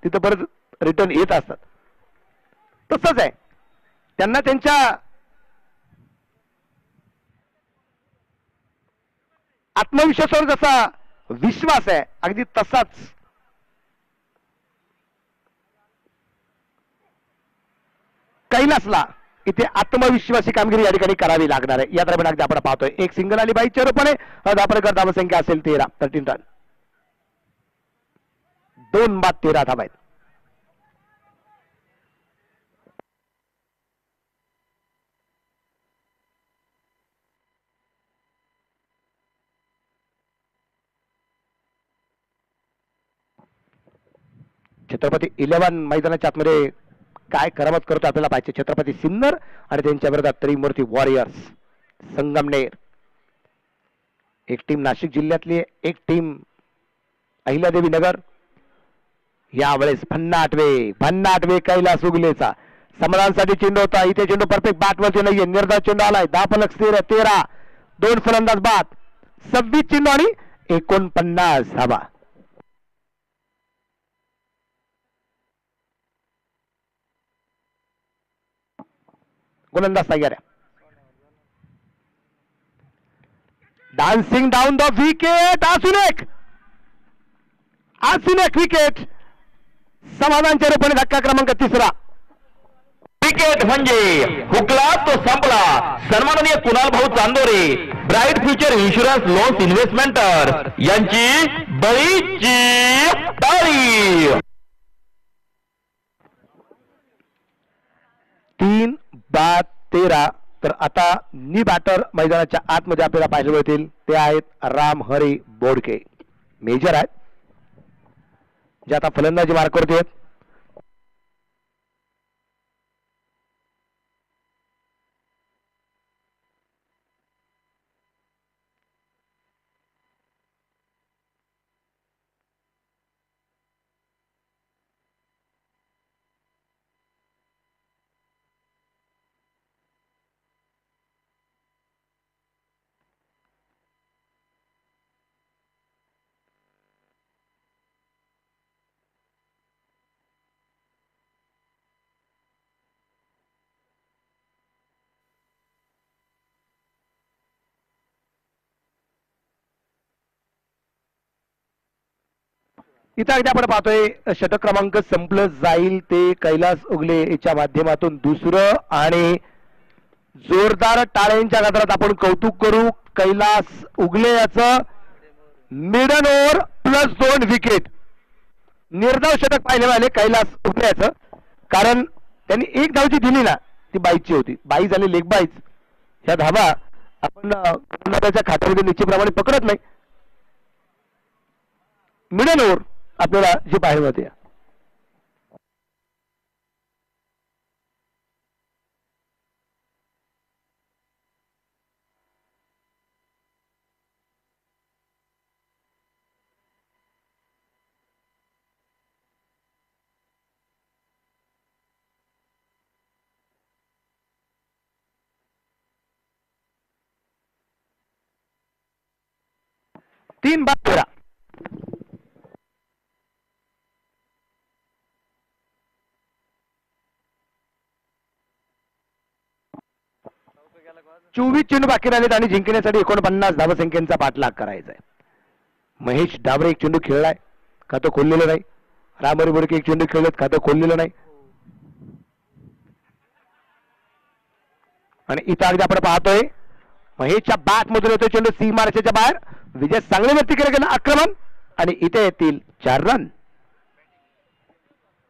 तिथं परत रिटर्न येत असतात. तसंच आहे, त्यांना त्यांच्या आत्मविश्वासावर जसा विश्वास आहे अगदी तसाच कैलासला इथे आत्मविश्वासी कामगिरी या ठिकाणी करावी लागणार आहे. या दरम्यान अगदी आपण पाहतोय एक सिंगल आली बाईच्या रूपाने. धापरेकर धावसंख्या असेल 13 रन. 2 बाद 13 धावा आहेत. छत्रपती 11 मैदानाच्या आतमध्ये काय करामत करतो आपल्याला पाहिजे. छत्रपती सिन्नर आणि त्यांच्या विरोधात त्रिमूर्ती वॉरियर्स संगमनेर. एक टीम नाशिक जिल्ह्यातली, एक टीम अहिल्यादेवी नगर. यावेळेस भन्नाटवे कैलास उगलेचा समाधानसाठी चेंडू होता. इथे चेंडू परफेक्ट बॅटवरती नाहीये, निर्धार चेंडू आलाय. 10 फलक स्थिर 13, 2 फलंदाज बाद, 26 चेंडू आणि 49 धावा. गोलंदाज तयार आहे. Dancing down the wicket. अजून एक विकेट. समाधानच्या रूपाने धक्का क्रमांक 3. विकेट म्हणजे हुकला तो संपला. सन्माननीय कुणाल भाऊ Chandore, bright future insurance loans इन्व्हेस्टमेंटर यांची बळीची ताळी. 3 बाद 13. तर आता नी बॅटर मैदानाच्या आतमध्ये आपल्याला पाहायला मिळतील ते आहेत राम हरी बोडके. मेजर आहेत जे आता फलंदाजी मार्कवरती आहेत. इथं अगदी आपण पाहतोय षटक क्रमांक संपलं जाईल ते कैलास उगले याच्या माध्यमातून दुसरं, आणि जोरदार टाळ्यांच्या गजरात आपण कौतुक करू कैलास उगले याचं. मिडन ओव्हर +2 विकेट, निर्धाव षटक पाहिले वाले कैलास उगले याचं, कारण त्यांनी एक धाव जी दिली ना ती बाईची होती. बाई झाली लेग बाईच. ह्या धावा आपण त्याच्या खात्यामध्ये निश्चितप्रमाणे पकडत नाही. मिडन ओव्हर आपल्याला जी पाहायला मिळते. तीन बाद 13. चोवीस चेंडू बाकी राहिलेत आणि जिंकण्यासाठी 49 धावसंख्येचा पाठलाग करायचा आहे. महेश डाबरे एक चेंडू खेळलाय, खातं खोललेलं नाही. रामहरी बोडके एक चेंडू खेळलेत, खातं खोललेलं नाही. आणि इथं अगदी आपण पाहतोय महेशच्या बॅट मधून येतोय चेंडू सीमारेषेच्या बाहेर. विजय सांगलीवरती केलं गेलं आक्रमण आणि इथे येतील 4 रन.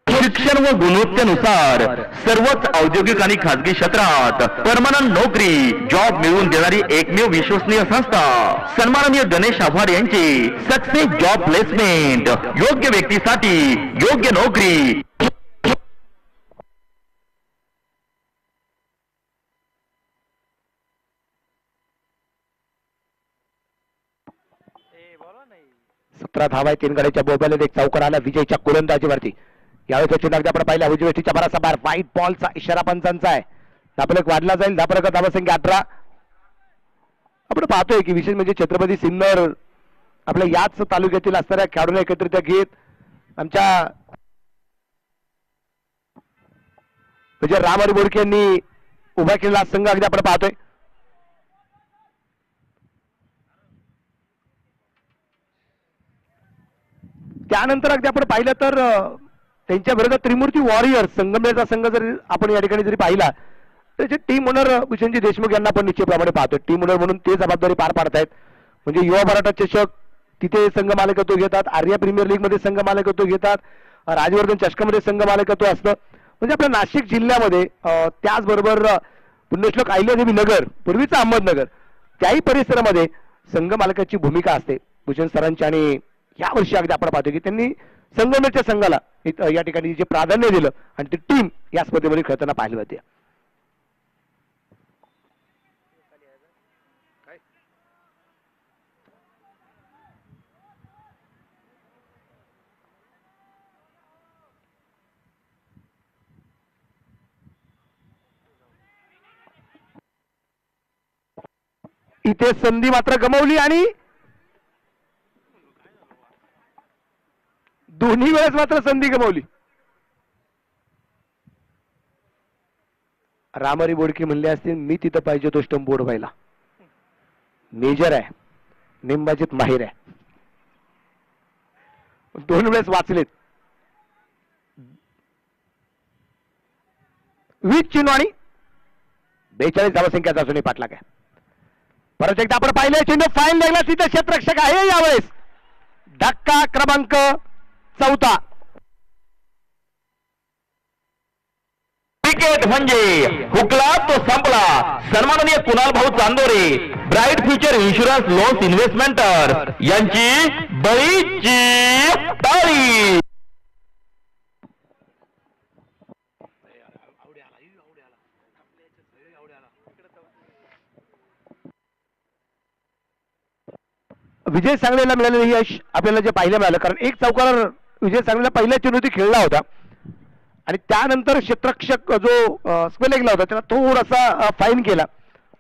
शिक्षण व गुणवत्तेनुसार सर्वच औद्योगिक आणि खाजगी क्षेत्रात परमनंट नोकरी जॉब मिळवून देणारी एकमेव विश्वसनीय संस्था सन्माननीय गणेश आव्हाड यांची सक्सेस जॉब प्लेसमेंट. योग्य व्यक्तीसाठी योग्य नोकरी. सतरा धावा 3 गड्याच्या बोब्याला एक चौकार आला विजयच्या गोलंदाजीवरती. यावेळेस चेंडू अगदी आपण पाहिला उजवेष्टीच्या बरासा बार. व्हाईट बॉलचा इशारा पंचांचा आहे. धापलक वाढला जाईल. धापलक धावसंख्या 18. आपण पाहतोय की विशेष म्हणजे छत्रपती सिन्नर आपल्या याच तालुक्यातील असणाऱ्या खेळाडूंना एकत्रित घेत आमच्या म्हणजे रामहरी बोडके यांनी उभा केलेला संघ अगदी आपण पाहतोय. त्यानंतर अगदी आपण पाहिलं तर त्यांच्या विरोधात त्रिमूर्ती वॉरियर्स संगमनेरचा संघ जर आपण या ठिकाणी जरी पाहिला त्याचे टीम ओनर भूषणजी देशमुख यांना पण निश्चितप्रमाणे पाहतोय. टीम ओनर म्हणून ते जबाबदारी पार पाडतायत. म्हणजे युवा मराठा चषक तिथे संघ मालकत्व घेतात, आर्या प्रीमियर लीग मध्ये संघ मालकत्व घेतात, राजवर्धन चषकामध्ये संघ मालकत्व असतं. म्हणजे आपल्या नाशिक जिल्ह्यामध्ये त्याचबरोबर पुण्यश्लोक अहिल्यादेवी नगर पूर्वीचं अहमदनगर त्याही परिसरामध्ये संघ मालकाची भूमिका असते भूषण सरांची. आणि या वर्षी अगदी आपण पाहतो की त्यांनी संगमनेरच्या संघाला या ठिकाणी जे प्राधान्य दिलं आणि ती टीम या स्पर्धेमध्ये खेळताना पाहिली होती. इथे संधी मात्र गमावली आणि दोन्ही वेळेस मात्र संधी गमावली. रामहरी बोडके म्हणले असते मी तिथं पाहिजे तो स्टंप बोर्ड व्हायला. मेजर आहे, नेमबाजीत माहीर आहे. 2 वेळेस वाचलेत. 20 चेंडू आणि 42 धावसंख्याचा अजूनही पाठलाग आहे. परत एकदा आपण पाहिलं चेंडू फाईन लागला तिथे क्षेत्ररक्षक आहे. यावेळेस धक्का क्रमांक 4. क्रिकेट म्हणजे हुकला तो संपला. सन्माननीय कुणाल भाऊ Chandore bright future insurance loans इन्व्हेस्टमेंटर यांची बळीची ताळी. विजय सांगलीला मिळालेलं यश आपल्याला जे पाहिलं मिळालं, कारण एक चौकार विजय सांगलीला पहिल्या चेंडूती खेळला होता आणि त्यानंतर क्षेत्ररक्षक जो स्पेलेगला होता त्याला थोडासा फाईन केला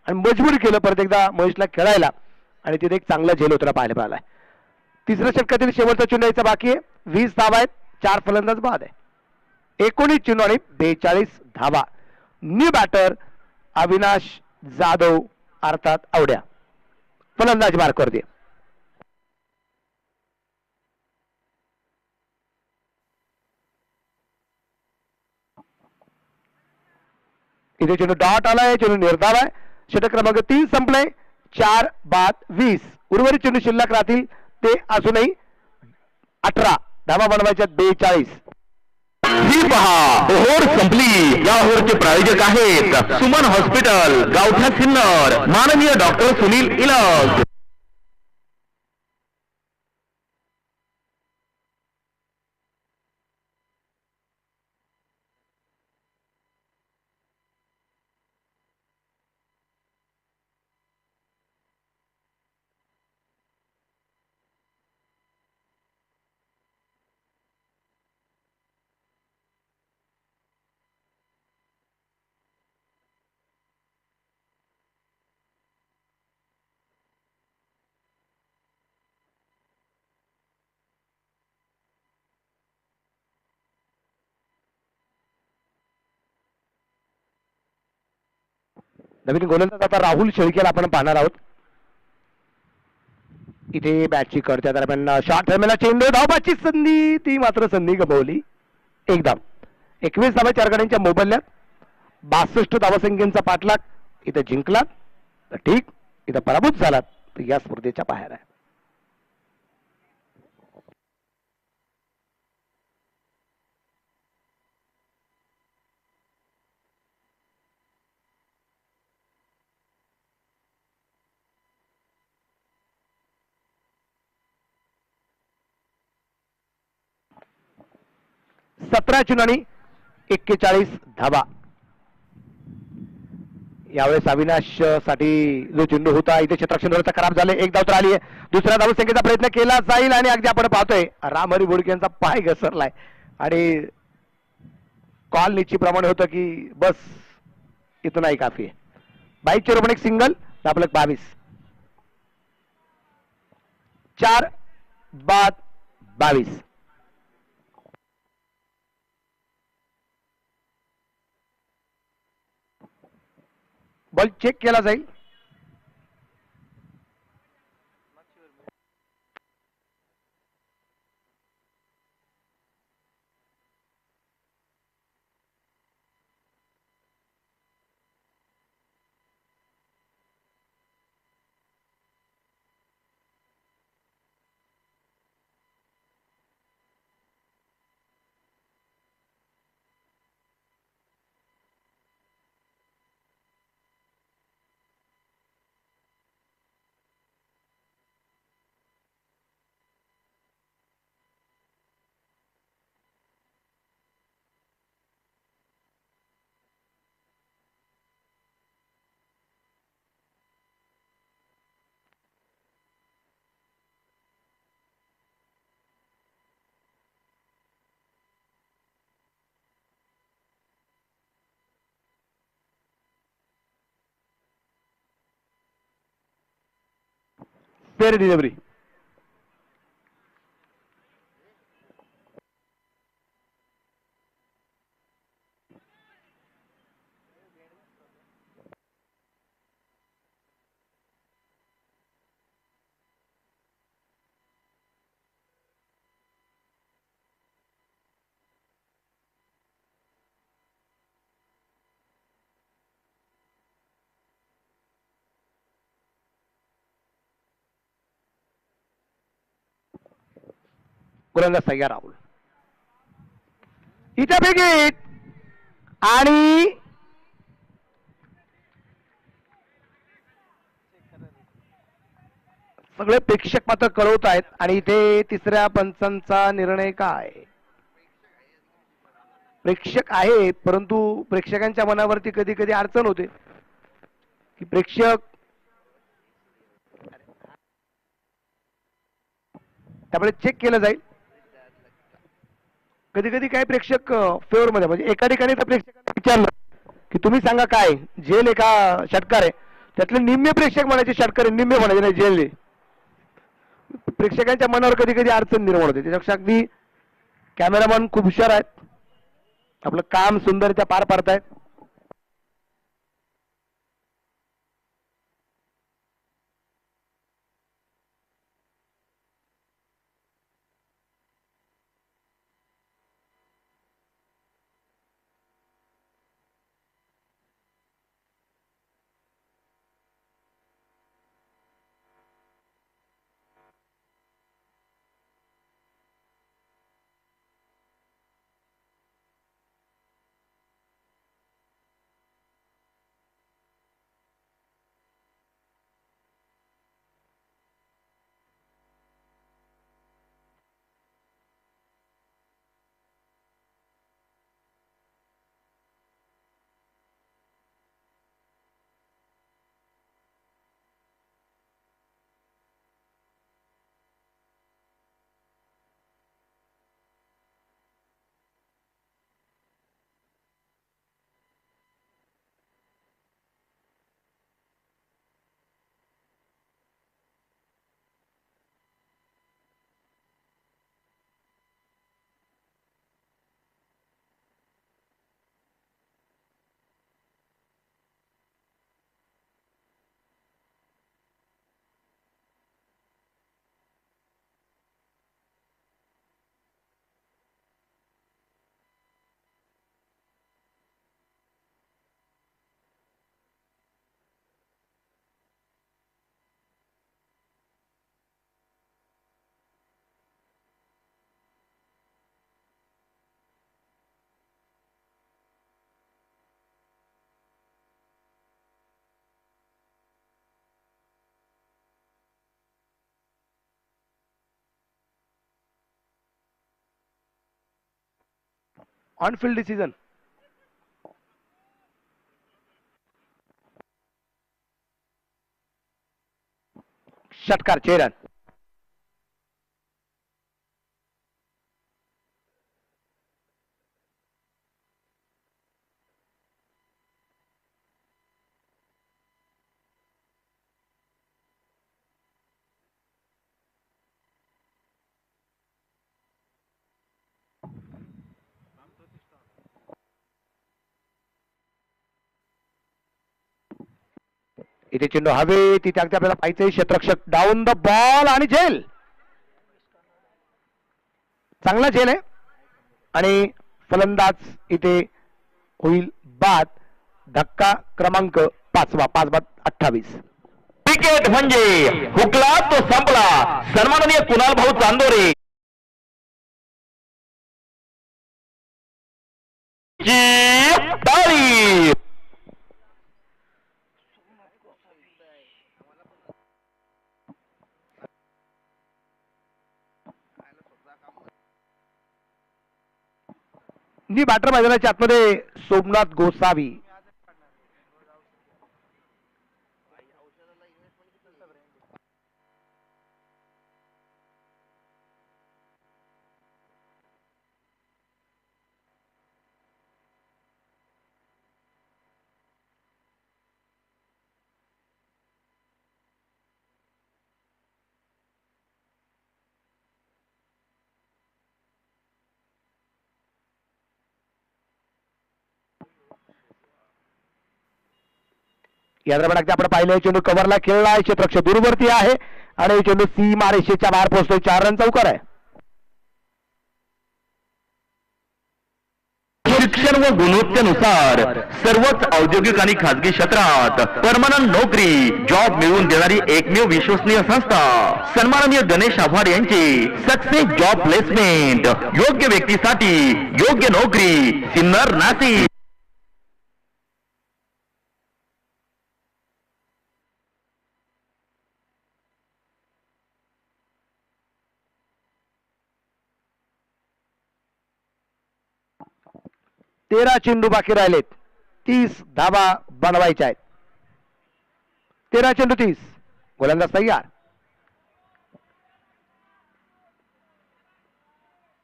आणि मजबूर केलं परत एकदा महेशला खेळायला आणि तिथे एक चांगला झेल होताना पाहायला मिळालाय. तिसऱ्या षटकातील शेवटचा चेंडू यायचा बाकी आहे. 20 धावा आहेत, 4 फलंदाज बाद आहे. 19 चेंडू आणि 42 धावा. न्यू बॅटर अविनाश जाधव अर्थात आवड्या फलंदाज मार्कवरती. इथे चेंडू डॉट आलाय, चेंडू निर्धाव आहे. षटक क्रमांक 3 संपलाय. 4-20. उर्वरित चेंडू शिल्लक राहतील ते अजूनही 18. धावा बनवायच्या 42. ही पहा ओव्हर संपली. या ओव्हरचे प्रायोजक आहेत सुमन हॉस्पिटल, गावठा सिन्नर, माननीय डॉक्टर सुनील इलग. नवीन गोलंदाज आता राहुल शेळकेला आपण पाहणार आहोत. इथे बॅटची कड, त्या दरम्यान शॉट ठरलेला चेंडू, धावबाची संधी, ती मात्र संधी गमावली. एक धाव. 21 धावा 4 गड्यांच्या मोबदल्यात. 62 धावसंख्येचा पाठलाग. इथं जिंकलात तर ठीक, इथं पराभूत झालात तर या स्पर्धेच्या बाहेर आहे. सतरा चुनानी 41 धावा. यावेळेस अविनाश साठी जो चेंडू होता, इथे क्षेत्ररक्षण खराब झाले. एक धाव तर आली आहे. दुसऱ्या धावसंख्येचा प्रयत्न केला जाईल आणि अगदी आपण पाहतोय रामहरी बोडके यांचा पाय घसरलाय आणि कॉल निश्चितप्रमाणे होतं की बस इथं काफी आहे. 22 चेंडू पण एक सिंगल. आपलं 22. 4-22. बॉल चेक केला जाईल. Fair delivery. गोलंदाज तयार राहुल. इथे बिगिट आणि सगळे प्रेक्षक मात्र कळवत आहेत आणि इथे तिसऱ्या पंचांचा निर्णय काय. प्रेक्षक आहे परंतु प्रेक्षकांच्या मनावरती कधी कधी अडचण होते की प्रेक्षक त्यामुळे चेक केलं जाईल. कधी कधी काय प्रेक्षक फेवर मध्ये, म्हणजे एका ठिकाणी तर प्रेक्षकांना विचारलं की तुम्ही सांगा काय जेल एका षटकार आहे, त्यातले निम्मे प्रेक्षक म्हणायचे षटकार आहे, निम्मे म्हणायचे नाही जेल आहे. प्रेक्षकांच्या मनावर कधी कधी अडचण निर्माण होते. त्याच्यापेक्षा अगदी कॅमेरामॅन खूप हुशार आहेत, आपलं काम सुंदररित्या पार पाडतायत. On field decision. षटकार 6 रन. इथे चेंडू हवे तिथे अगदी आपल्याला पाहिजे क्षेत्ररक्षक डाऊन द बॉल आणि झेल. चांगला झेल आहे आणि फलंदाज इथे होईल बाद. धक्का क्रमांक 5 5 बाद 28. क्रिकेट म्हणजे हुकला तो संपला. सन्माननीय कुणाल भाऊ चांदोरे ताळी. बॅटर मैदानाच्या आतमध्ये सोमनाथ गोसावी. या दरम्यान अगदी आपण पाहिलं चेंडू कव्हरला खेळला आहे. क्षेत्ररक्षक दूरवरती आहे आणि चेंडू सीमा रेषेच्या बाहेर पोहोचतोय. 4 रन चौकार आहे. शिक्षण व गुणवत्तेनुसार सर्वच औद्योगिक आणि खाजगी क्षेत्रात परमनंट नोकरी जॉब मिळवून देणारी एकमेव विश्वसनीय संस्था सन्माननीय गणेश आव्हाड यांची सक्सेस जॉब प्लेसमेंट. योग्य व्यक्तीसाठी योग्य नोकरी. सिन्नर नाशिक. तेरा चेंडू बाकी राहिलेत. 30 धावा बनवायच्या आहेत. 13 चेंडू 30. गोलंदाज तयार.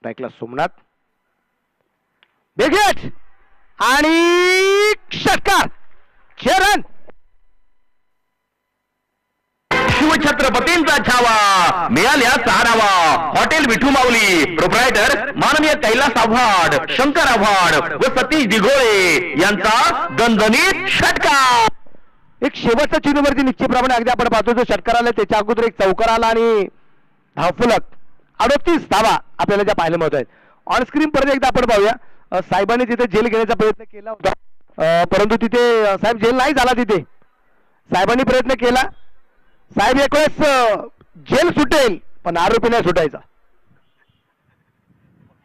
बॅकला सोमनाथ. बेगेट आणि षटकार. 6 रन. शिवछत्रपतींचा छावा मिळाल्या चारावा. हॉटेल विठू माऊली प्रोप्रायटर माननीय कैलास आव्हाड, शंकर आव्हाड व सतीश दिघोळे यांचा दणदणीत षटकार. एक शेवटचा चेंडूवरती निश्चितप्रमाणे अगदी आपण पाहतो जो षटकार आला त्याच्या अगोदर एक चौकार आला आणि धावफलक. 38 धावा आपल्याला ज्या पाहायला मिळत आहेत. ऑन स्क्रीन परत एकदा आपण पाहूया. साहेबांनी तिथे जेल घेण्याचा प्रयत्न केला होता परंतु तिथे साहेब जेल नाही झाला. तिथे साहेबांनी प्रयत्न केला. साहेब एक वेळेस जेल सुटेल पण आरोपी नाही सुटायचा.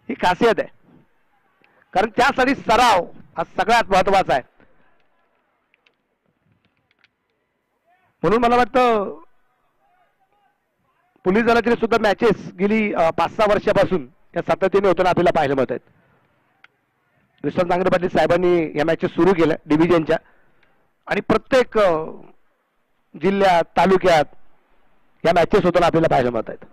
ही खासियत आहे कारण त्यासाठी सराव हा सगळ्यात महत्वाचा आहे. म्हणून मला वाटतं पोलीस दलातील सुद्धा मॅचेस गेली 5-6 वर्षापासून या सातत्याने होताना आपल्याला पाहायला मिळत आहेत. विश्वास नांगरे पाटील साहेबांनी या मॅचेस सुरू केल्या डिव्हिजनच्या आणि प्रत्येक जिल्ह्यात तालुक्यात या मॅचेस होताना आपल्याला पाहायला मिळत आहेत.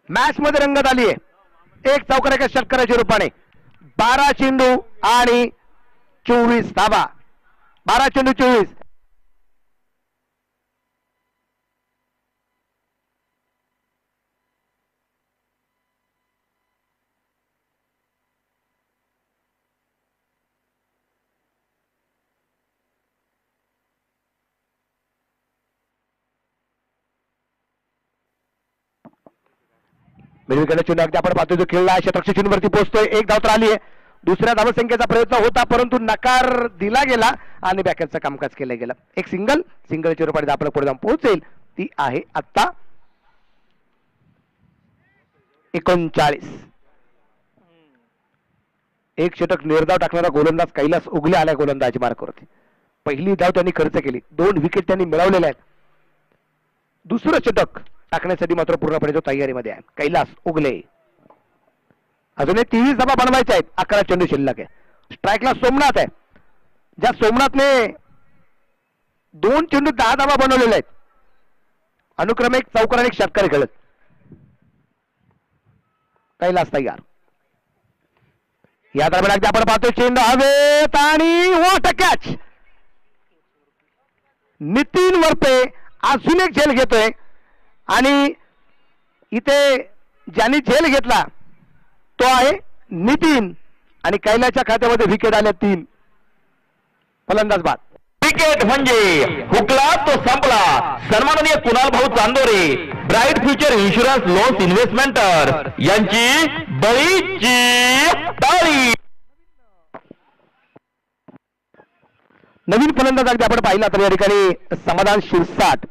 मॅच मध्ये रंगत आली आहे. एक चौकार एका षटकाराच्या रूपाने. 12 चेंडू आणि 24 धावा. 12 चेंडू 24. मिळविकेला चेंडू अगदी आपण पाहतो जो खेळला आहे क्षेत्ररक्षक चेंडूवरती पोहोचतोय. एक धाव तर आली आहे. दुसऱ्या धावसंख्येचा प्रयत्न होता परंतु नकार दिला गेला आणि बॅकअपचं कामकाज केलं गेलं. एक सिंगलच्या रूपाने आपल्याला पुढे जाऊन पोहोचेल ती आहे आता 39. एक षटक निर्धाव टाकणारा गोलंदाज कैलास उगले आल्या गोलंदाजी मार्कवरती. पहिली धाव त्यांनी खर्च केली, 2 विकेट त्यांनी मिळवलेल्या आहेत. दुसरं षटक टाकण्यासाठी मात्र पूर्णपणे जो तयारीमध्ये आहे कैलास उगले. अजून 23 धावा बनवायच्या आहेत, 11 चेंडू शिल्लक आहे. स्ट्राईकला सोमनाथ आहे, ज्या सोमनाथने 2 चेंडू 10 धावा बनवलेल्या आहेत. अनुक्रमे एक चौकार आणि एक षटकार खेळत. कैलास तयार. या दरम्यान अगदी आपण पाहतो चेंडू हवेत आणि what a catch. Nitin Varpe अजून एक झेल घेतोय आणि इथे ज्यांनी झेल घेतला तो आहे नितीन आणि कैलाच्या खात्यामध्ये विकेट आल्या 3. फलंदाज बाद. क्रिकेट म्हणजे हुकला तो संपला. सन्माननीय कुणाल भाऊ Chandore, bright future insurance loans इन्व्हेस्टमेंटर यांची बळीची ताळी. नवीन फलंदाज अगदी आपण पाहिला तर या ठिकाणी समाधान शिरसाट.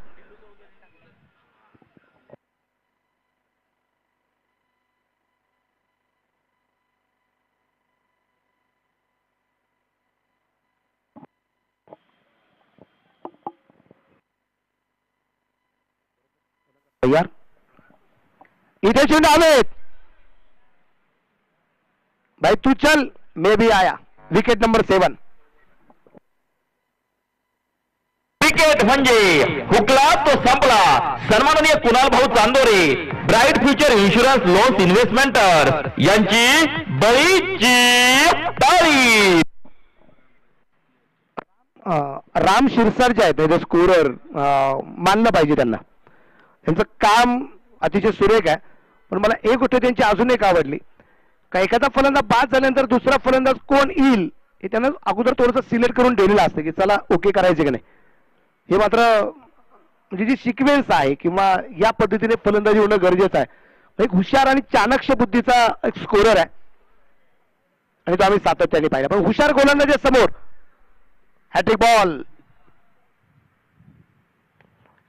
तयार. इथे चेंडू हवेत. भाई तू चल, मे भी आया. Wicket number 7. क्रिकेट म्हणजे हुकला तो संपला. सन्माननीय कुणाल भाऊ Chandore, bright future insurance loans इन्व्हेस्टमेंटर यांची बळीची ताळी. राम शिरसाट जे आहेत स्कोरर, मानलं पाहिजे त्यांना. त्यांचं काम अतिशय सुरेख आहे. पण मला एक गोष्ट त्यांची अजून एक आवडली का एखादा फलंदाज बाद झाल्यानंतर दुसरा फलंदाज कोण येईल हे त्यांना अगोदर थोडंसं सिलेक्ट करून ठेवलेलं असतं की चला ओके करायचे की नाही. हे मात्र म्हणजे जी सिक्वेन्स आहे किंवा या पद्धतीने फलंदाजी होणं गरजेचं आहे. एक हुशार आणि चाणक्य बुद्धीचा एक स्कोरर आहे आणि तो आम्ही सातत्याने पाहिला. पण हुशार गोलंदाजा समोर हॅट्रिक बॉल.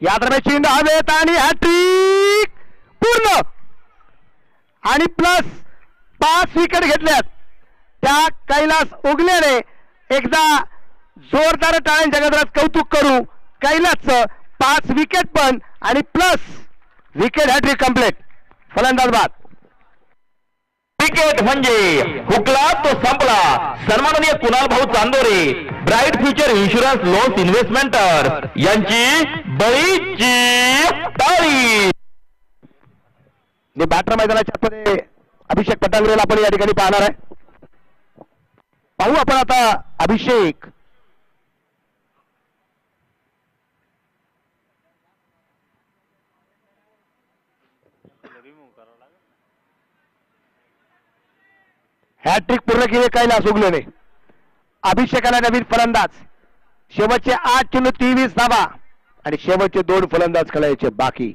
या दरम्यान चेंडू हवेत आणि हॅट्रिक पूर्ण आणि प्लस 5 विकेट घेतल्यात त्या कैलास उगलेने. एकदा जोरदार टाळ्यांच्या गजरात कौतुक करू कैलासचं. 5 विकेट पण आणि प्लस विकेट हॅट्रिक कंप्लीट. फलंदाज बाद. क्रिकेट म्हणजे हुकला तो संपला. सन्माननीय कुणाल भाऊ Chandore, bright future insurance loans इन्व्हेस्टमेंटर यांची बळीची ताळी. बॅटर मैदानाच्या आतमध्ये अभिषेक पटांगरेला आपण या ठिकाणी पाहणार आहे. पाहू आपण आता अभिषेक. हॅट्रिक पूर्ण केले कैलास उगलेने. अभिषेकाला नवीन फलंदाज. शेवटचे 8 चेंडू 23 धावा आणि शेवटचे 2 फलंदाज खेळायचे बाकी.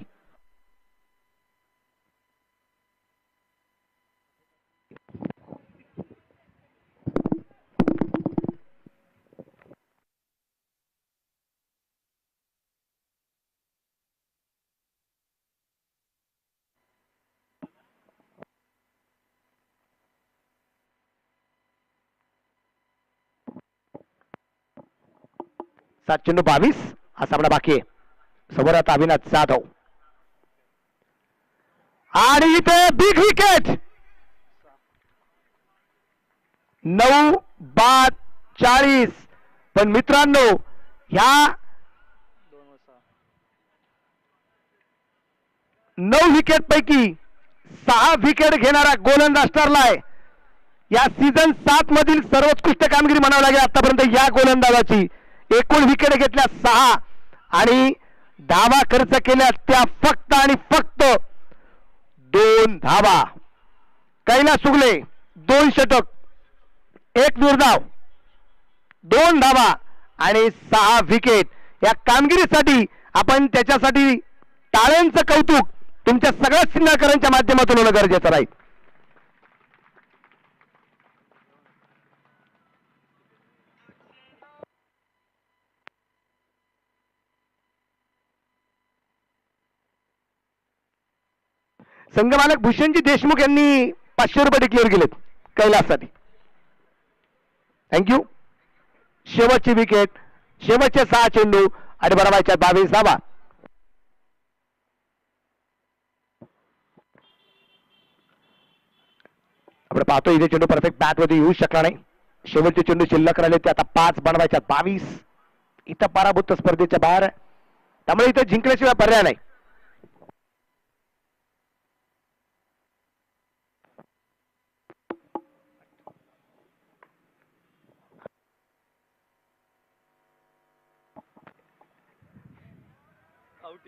सात चेंडू 22 हा सामना बाकी आहे. समोर आता अविनाश जाधव आणि इथे बिग विकेट. 9-40. पण मित्रांनो ह्या 9 विकेट पैकी 6 विकेट घेणारा गोलंदाज ठरलाय. या सीझन 7 मधील सर्वोत्कृष्ट कामगिरी म्हणावं लागेल आतापर्यंत या गोलंदाजाची. एकूण विकेट घेतल्या 6 आणि धावा खर्च केल्या त्या फक्त आणि फक्त 2 धावा. कैलास उगले 2 षटक, 1 निर्धाव, 2 धावा आणि 6 विकेट. या कामगिरीसाठी आपण त्याच्यासाठी टाळ्यांचं कौतुक तुमच्या सगळ्या सिन्नरकरांच्या माध्यमातून होणं गरजेचं राहील. संघमालक भूषणजी देशमुख यांनी 500 रुपये डिक्लेअर केलेत कैलाससाठी. थँक्यू. शेवटची विकेट, शेवटचे 6 चेंडू आणि बरोबरच्या 22 धावा. आपण पाहतो इथे चेंडू परफेक्ट बॅट मध्ये येऊ शकला नाही. शेवटचे चेंडू शिल्लक राहिले ते आता 5 बनवायच्या 22. इथं पराभूत स्पर्धेच्या बाहेर आहे. त्यामुळे इथं जिंकल्याशिवाय पर्याय नाही.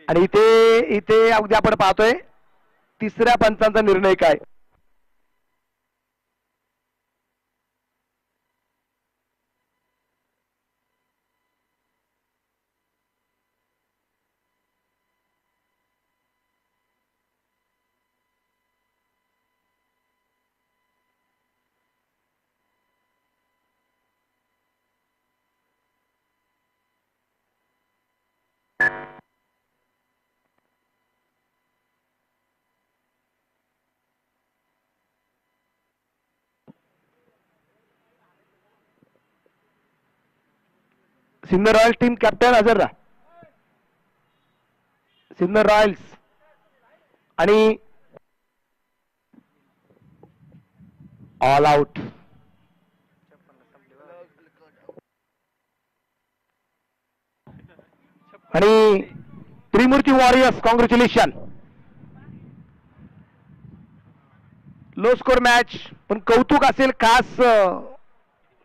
आणि इथे इथे अगदी आपण पाहतोय तिसऱ्या पंचांचा निर्णय काय. सिन्नर रॉयल्स टीम कॅप्टन हजर राहा. सिन्नर रॉयल्स आणि ऑल आउट. आणि Trimurti warriors congratulation. Low score match, पण कौतुक असेल खास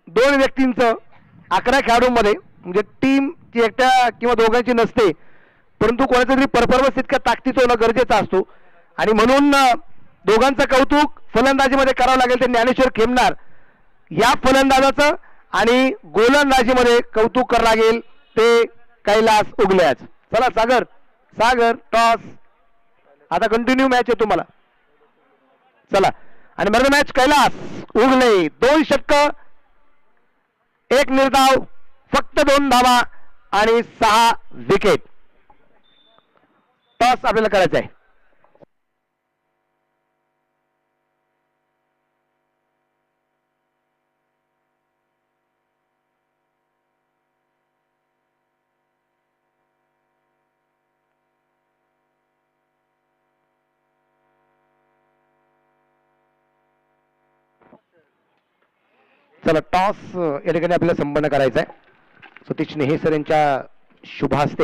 2 व्यक्तींचं 11 खेळाडूंमध्ये. म्हणजे टीम ती एकट्या किंवा दोघांची नसते, परंतु कोणाचा तरी परफॉर्मन्स इतका ताकदीचा होणं गरजेचा असतो. आणि म्हणून दोघांचं कौतुक फलंदाजीमध्ये करावं लागेल ते ज्ञानेश्वर खेमनार या फलंदाजाचं, आणि गोलंदाजीमध्ये कौतुक करावं लागेल ते कैलास उगल्याच. चला सागर, सागर टॉस. आता कंटिन्यू मॅच आहे तुम्हाला. चला, आणि मर्द मॅच कैलास उगले 2 षटकं 1 निर्धाव, फक्त 2 धावा आणि 6 विकेट. टॉस आपल्याला करायचा आहे. चला, टॉस या ठिकाणी आपल्याला संपन्न करायचा आहे. सतीश नेहे सर यांच्या शुभ हस्ते